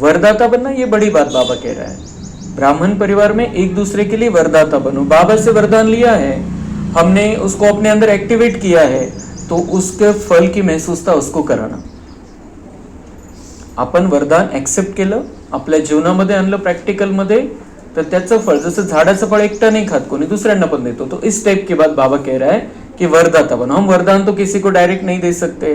S1: वरदाता बनना ये बड़ी बात बाबा कह रहा है। ब्राह्मण परिवार में एक दूसरे के लिए वरदाता बनो। बाबा से वरदान लिया है, हमने उसको अपने अंदर एक्टिवेट किया है, तो उसके फल की महसूसता उसको कराना। आपण वरदान ऍक्सेप्ट केलं, आपल्या जीवनामध्ये आणलं प्रॅक्टिकल मध्ये, तर त्याचं फळ, जसं झाडाचं फळ एकटा नहीं खात कोणी, दूसऱ्यांना पण देतो, तो इस टाइप की बात बाबा कह रहा है कि वरदाता बनो। हम वरदान तो किसी को डायरेक्ट नहीं दे सकते,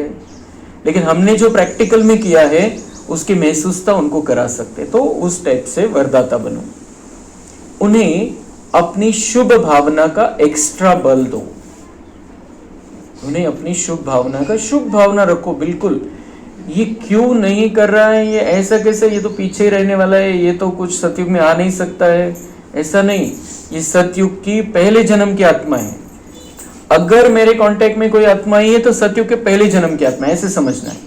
S1: लेकिन हमने जो प्रैक्टिकल में किया है उसकी महसूसता उनको करा सकते, तो उस टाइप से वरदाता बनो। उन्हें अपनी शुभ भावना का एक्स्ट्रा बल दो, उन्हें अपनी शुभ भावना का, शुभ भावना रखो बिल्कुल। ये क्यों नहीं कर रहा है, ये ऐसा कैसे, ये तो पीछे ही रहने वाला है, ये तो कुछ सतयुग में आ नहीं सकता है, ऐसा नहीं। ये सतयुग की पहले जन्म की आत्मा है। अगर मेरे कांटेक्ट में कोई आत्मा आई है तो सतयुग के पहले जन्म की आत्मा है, ऐसे समझना है।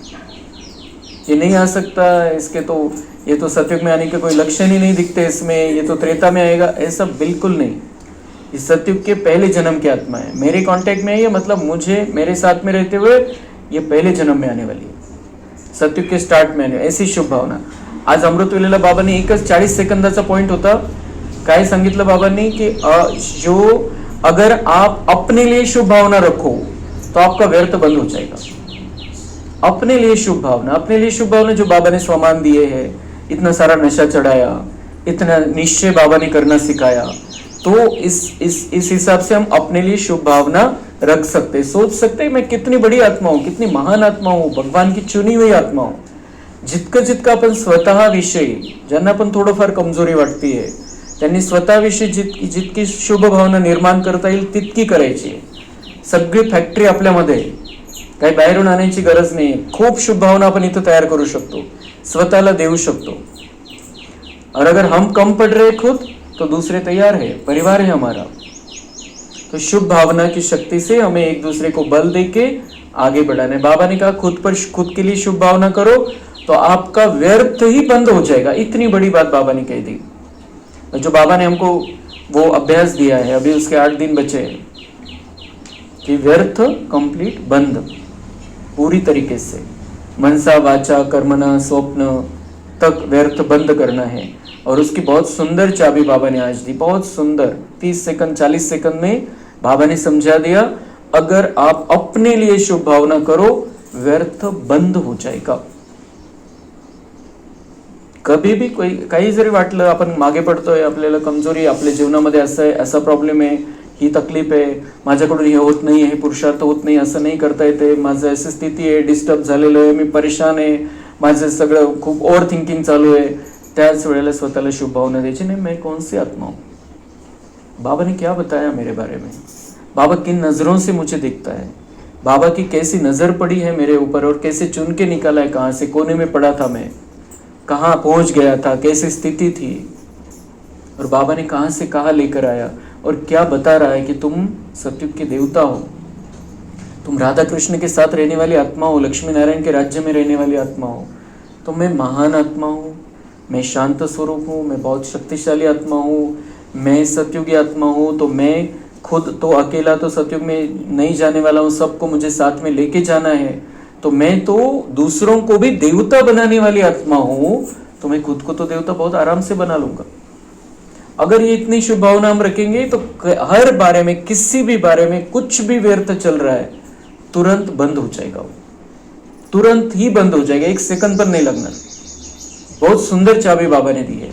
S1: ये नहीं आ सकता, इसके तो, ये तो सतयुग में आने के कोई लक्षण ही नहीं दिखते इसमें, ये तो त्रेता में आएगा, ऐसा बिल्कुल नहीं। इस सतयुग के पहले जन्म की आत्मा है, मेरे कांटेक्ट में है, ये मतलब मुझे, मेरे साथ में रहते हुए ये पहले जन्म में आने वाली है, सतयुग के स्टार्ट में आने, ऐसी शुभ भावना। आज अमृतवेलेला बाबांनी एकच 40 सेकंदाचा पॉइंट होता, काय सांगितलं बाबांनी कि जो अगर आप अपने लिए शुभ भावना रखो तो आपका व्यर्थ बंद हो जाएगा। अपने लिए शुभ भावना, अपने लिए शुभ भावना, जो बाबा ने स्वमान दिए हैं, इतना सारा नशा चढ़ाया, इतना निश्चय बाबा ने करना सिखाया, तो इस हिसाब से हम अपने लिए शुभ भावना रख सकते, सोच सकते मैं कितनी बड़ी आत्मा हूं, कितनी महान आत्मा हूं, भगवान की चुनी हुई आत्मा हूं। जितकं आपण स्वतः विषयी, ज्यांना पण थोडंफार कमजोरी वाटते है, त्यांनी स्वतःविषयी जितकी शुभ भावना निर्माण करता येईल तितकी करायची। सगळी फॅक्टरी आपल्यामध्ये, काही बाहेरून आणायची गरज नाही, खूप शुभ भावना आपण इथं तयार करू शकतो, स्वतःला देऊ शकतो। और अगर हम कम पड़ रहे खुद, तो दूसरे तैयार है, परिवार है हमारा। तो शुभ भावना की शक्ति से हमें एक दूसरे को बल देके आगे बढ़ाना है। बाबा ने कहा खुद के लिए शुभ भावना करो तो आपका व्यर्थ ही बंद हो जाएगा। इतनी बड़ी बात बाबा ने कह दी। जो बाबा ने हमको वो अभ्यास दिया है, अभी उसके 8 दिन बचे हैं कि व्यर्थ कंप्लीट बंद पूरी तरीके से, मनसा वाचा कर्मणा स्वप्न तक व्यर्थ बंद करना है। और उसकी बहुत सुंदर चाबी बाबा ने आज दी, बहुत सुंदर। 30 सेकंड 40 सेकंड में बाबा ने समझा दिया, अगर आप अपने लिए शुभ भावना करो व्यर्थ बंद हो जाएगा। कभी भी काही जरी वाटलं, आपण मागे पडतोय, आपल्याला कमजोरी, आपल्या जीवनामध्ये असं आहे, असा प्रॉब्लेम आहे, ही तकलीफ आहे, माझ्याकडून हे होत नाही, हे पुरुषार्थ होत नाही, असं नाही करता येते, माझं अशी स्थिती आहे, डिस्टर्ब झालेलं आहे, मी परेशान आहे, माझं सगळं खूप ओव्हर थिंकिंग चालू आहे, त्याच वेळेला स्वतःला शुभ भावना द्यायची, नहीं मैं कौन सी आत्मा हूँ, बाबा ने क्या बताया मेरे बारे में, बाबा किन नजरों से मुझे देखता है, बाबा की कैसी नजर पड़ी है मेरे ऊपर और कैसे चुन के निकाला है, कहाँ से कोने में पड़ा था मैं, कहाँ पहुंच गया था, कैसी स्थिति थी, और बाबा ने कहाँ से कहाँ लेकर आया, और क्या बता रहा है कि तुम सतयुग के देवता हो, तुम राधा कृष्ण के साथ रहने वाली आत्मा हो, लक्ष्मी नारायण के राज्य में रहने वाली आत्मा हो। तो मैं महान आत्मा हूँ, मैं शांत स्वरूप हूँ, मैं बहुत शक्तिशाली आत्मा हूँ, मैं सतयुगी आत्मा हूँ। तो मैं खुद तो अकेला तो सतयुग में नहीं जाने वाला हूँ, सबको मुझे साथ में लेके जाना है। तो मैं तो दूसरों को भी देवता बनाने वाली आत्मा हूँ, तो मैं खुद को तो देवता बहुत आराम से बना लूंगा। अगर ये इतनी शुभ भावना हम रखेंगे तो हर बारे में, किसी भी बारे में कुछ भी व्यर्थ चल रहा है तुरंत बंद हो जाएगा, वो तुरंत ही बंद हो जाएगा, 1 सेकंड पर नहीं लगना। बहुत सुंदर चाबी बाबा ने दी है।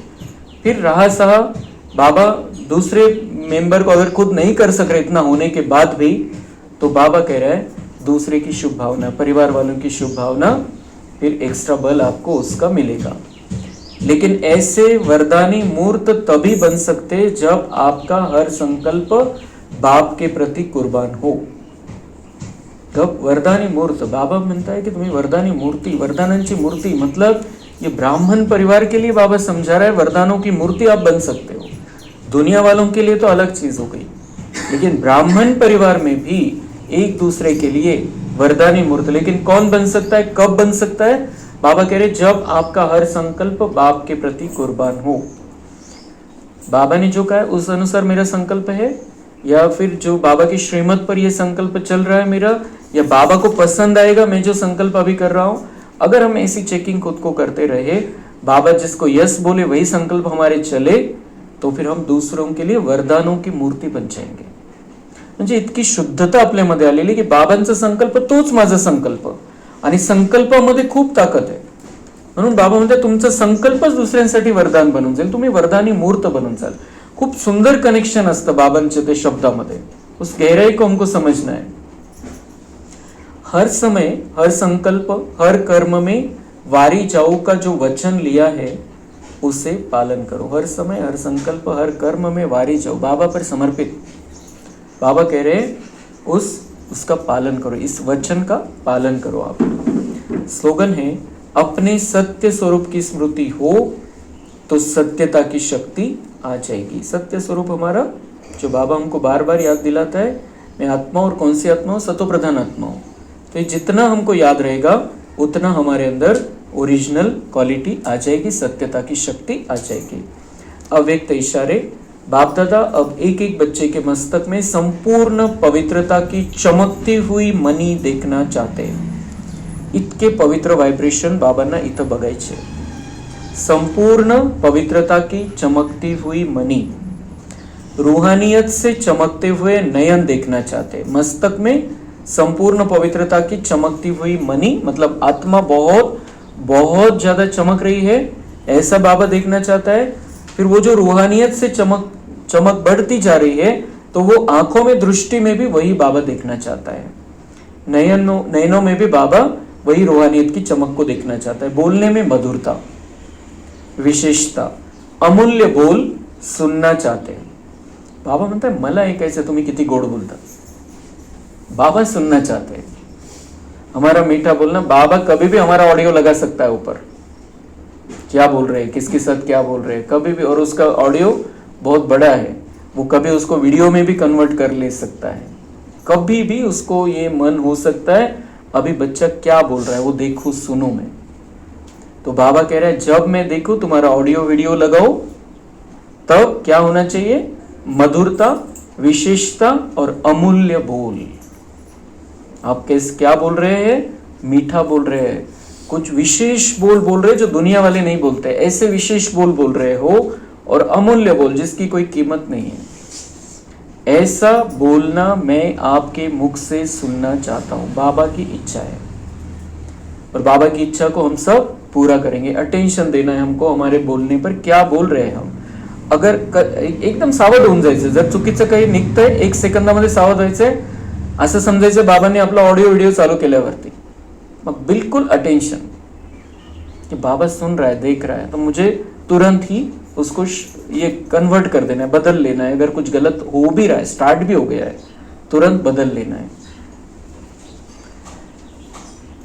S1: फिर रहा सहा, बाबा दूसरे मेंबर को अगर खुद नहीं कर सक रहे इतना होने के बाद भी, तो बाबा कह रहा है दूसरे की शुभ भावना, परिवार वालों की शुभ भावना, फिर एक्स्ट्रा बल आपको उसका मिलेगा। लेकिन ऐसे वरदानी मूर्त तभी बन सकते जब आपका हर संकल्प बाप के प्रति कुर्बान हो। तब वरदानी मूर्त, बाबा म्हणता है कि तुम्ही वरदानी मूर्ति, वरदानांची मूर्ति मतलब ये ब्राह्मण परिवार के लिए बाबा समझा रहा है, वरदानों की मूर्ति आप बन सकते हो। दुनिया वालों के लिए तो अलग चीज हो गई, लेकिन ब्राह्मण परिवार में भी एक दूसरे के लिए वरदानी मूर्त। लेकिन कौन बन सकता है, कब बन सकता है? बाबा कह रहे जब आपका हर संकल्प बाप के प्रति कुर्बान हो। बाबा ने जो कहा है उस अनुसार मेरा संकल्प है, या फिर जो बाबा की श्रीमत पर यह संकल्प चल रहा है मेरा, या बाबा को पसंद आएगा मैं जो संकल्प अभी कर रहा हूं। अगर हम ऐसी चेकिंग खुद को करते रहे, बाबा जिसको यस बोले वही संकल्प हमारे चले, तो फिर हम दूसरों के लिए वरदानों की मूर्ती बन जाएंगे। म्हणजे इतकी शुद्धता आपल्यामध्ये आलेली की बाबांचा संकल्प तोच माझा संकल्प, आणि संकल्पामध्ये खूप ताकद आहे। म्हणून बाबा म्हणतात तुमचा संकल्पच दुसऱ्यांसाठी वरदान बनून जाईल, तुम्ही वरदानी मूर्त बनून जाल। खूप सुंदर कनेक्शन असतं बाबांच्या ते शब्दामध्ये, उस गहराई को हमको समझना है। हर समय, हर संकल्प, हर कर्म में वारी जाऊ का जो वचन लिया है उसे पालन करो। हर समय, हर संकल्प, हर कर्म में वारी जाओ, बाबा पर समर्पित। बाबा कह रहे उसका पालन करो, इस वचन का पालन करो आप। स्लोगन है अपने सत्य स्वरूप की स्मृति हो तो सत्यता की शक्ति आ जाएगी। सत्य स्वरूप हमारा जो बाबा हमको बार बार याद दिलाता है, मैं आत्मा, और कौन सी आत्मा हूँ, सतो प्रधान आत्मा हूँ। तो जितना हमको याद रहेगा उतना हमारे अंदर ओरिजिनल क्वालिटी आ जाएगी, सत्यता की शक्ति आ जाएगी। अव्यक्त इशारे, बाप दादा अब एक एक बच्चे के मस्तक में संपूर्ण पवित्रता की चमकती हुई मनी देखना चाहते हैं। इतके पवित्र वाइब्रेशन बाबांना इथं बघायचे। संपूर्ण पवित्रता की चमकती हुई मनी, रूहानियत से चमकते हुए नयन देखना चाहते हैं। मस्तक में संपूर्ण पवित्रता की चमकती हुई मनी मतलब आत्मा बहुत बहुत ज्यादा चमक रही है, ऐसा बाबा देखना चाहता है। फिर वो जो रूहानियत से चमक बढ़ती जा रही है, तो वो आंखों में, दृष्टि में भी वही बाबा देखना चाहता है। नयनों में भी बाबा वही रूहानियत की चमक को देखना चाहता है। बोलने में मधुरता, विशेषता, अमूल्य बोल सुनना चाहते हैं। बाबा म्हणता है मला ऐकायचं तुम्ही किती गोड बोलता। बाबा सुनना चाहते हैं हमारा मीठा बोलना। बाबा कभी भी हमारा ऑडियो लगा सकता है ऊपर, क्या बोल रहे हैं, किसके साथ क्या बोल रहे हैं, कभी भी, और उसका ऑडियो बहुत बड़ा है, वो कभी उसको वीडियो में भी कन्वर्ट कर ले सकता है, कभी भी उसको ये मन हो सकता है अभी बच्चा क्या बोल रहा है वो देखूं सुनूं मैं। तो बाबा कह रहे हैं जब मैं देखूं तुम्हारा ऑडियो वीडियो लगाओ, तब क्या होना चाहिए, मधुरता, विशेषता और अमूल्य बोल। आप कैसे क्या बोल रहे हैं, मीठा बोल रहे हैं, कुछ विशेष बोल रहे हैं जो दुनिया वाले नहीं बोलते, ऐसे विशेष बोल रहे हो, और अमूल्य बोल जिसकी कोई कीमत नहीं है, ऐसा बोलना मैं आपके मुख से सुनना चाहता हूं। बाबा की इच्छा है और बाबा की इच्छा को हम सब पूरा करेंगे। अटेंशन देना है हमको हमारे बोलणे पर, क्या बोल रहे हैं हम। अगर एकदम सावध होऊन जायचं, जर चुकीचं काही निघतंय 1 सेकंदामध्ये सावध व्हायचंय, असं समजायचं बाबांनी आपला ऑडिओ व्हिडिओ चालू केल्यावरती, मग बिल्कुल अटेंशन कि बाबा सुन रहा है, देख रहा है, तो मुझे तुरंत ही उसको ये कन्वर्ट कर देना है, बदल लेना है। अगर कुछ गलत हो भी रहा है, स्टार्ट भी हो गया है, तुरंत बदल लेना है।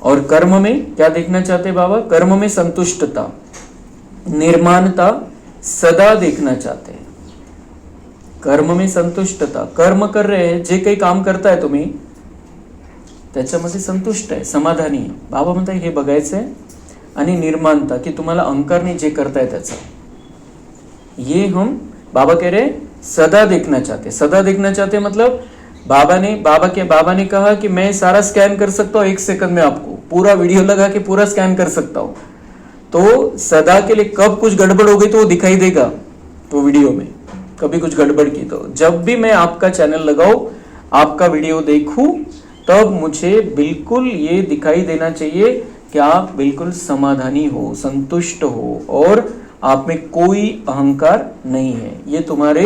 S1: और कर्म में क्या देखना चाहते बाबा, कर्म में संतुष्टता, निर्माणता सदा देखना चाहते हैं। कर्म में संतुष्टता, कर्म कर रहे हैं, जे काही काम करताय तुम्ही त्याच्यामध्ये संतुष्ट आहे, समाधानी आहे, बाबा म्हणताय हे बघायचंय। आणि निर्माणता की तुम्हाला अहंकार नहीं जे करताय त्याचा, ये हम बाबा कह रहे सदा देखना चाहते। सदा देखना चाहते मतलब बाबा ने कहा कि मैं सारा स्कैन कर सकता हूँ 1 सेकंड में, आपको पूरा वीडियो लगा के पूरा स्कैन कर सकता हूँ। तो सदा के लिए कब कुछ गड़बड़ हो गई तो वो दिखाई देगा, तो वीडियो में कभी कुछ गड़बड़ की तो जब भी मैं आपका चैनल लगाऊं, आपका वीडियो देखूं, तब मुझे बिल्कुल ये दिखाई देना चाहिए कि आप बिल्कुल समाधानी हो, संतुष्ट हो और आप में कोई अहंकार नहीं है। ये तुम्हारे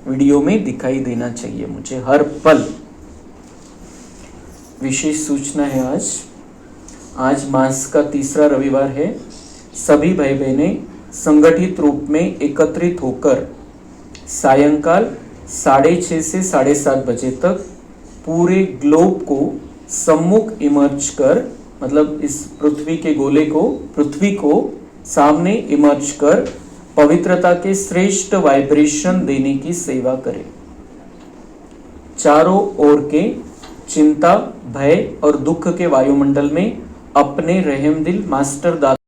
S1: वीडियो में दिखाई देना चाहिए मुझे हर पल। विशेष सूचना है, आज मास का 3रा रविवार है। सभी भाई बहनें संगठित रूप में एकत्रित होकर सायंकाल 6:30 से 7:30 बजे तक पूरे ग्लोब को सम्मुख इमर्ज कर, मतलब इस पृथ्वी के गोले को, पृथ्वी को सामने इमर्ज कर पवित्रता के श्रेष्ठ वाइब्रेशन देने की सेवा करें। चारों ओर के चिंता, भय और दुख के वायुमंडल में अपने रहमदिल मास्टर दादा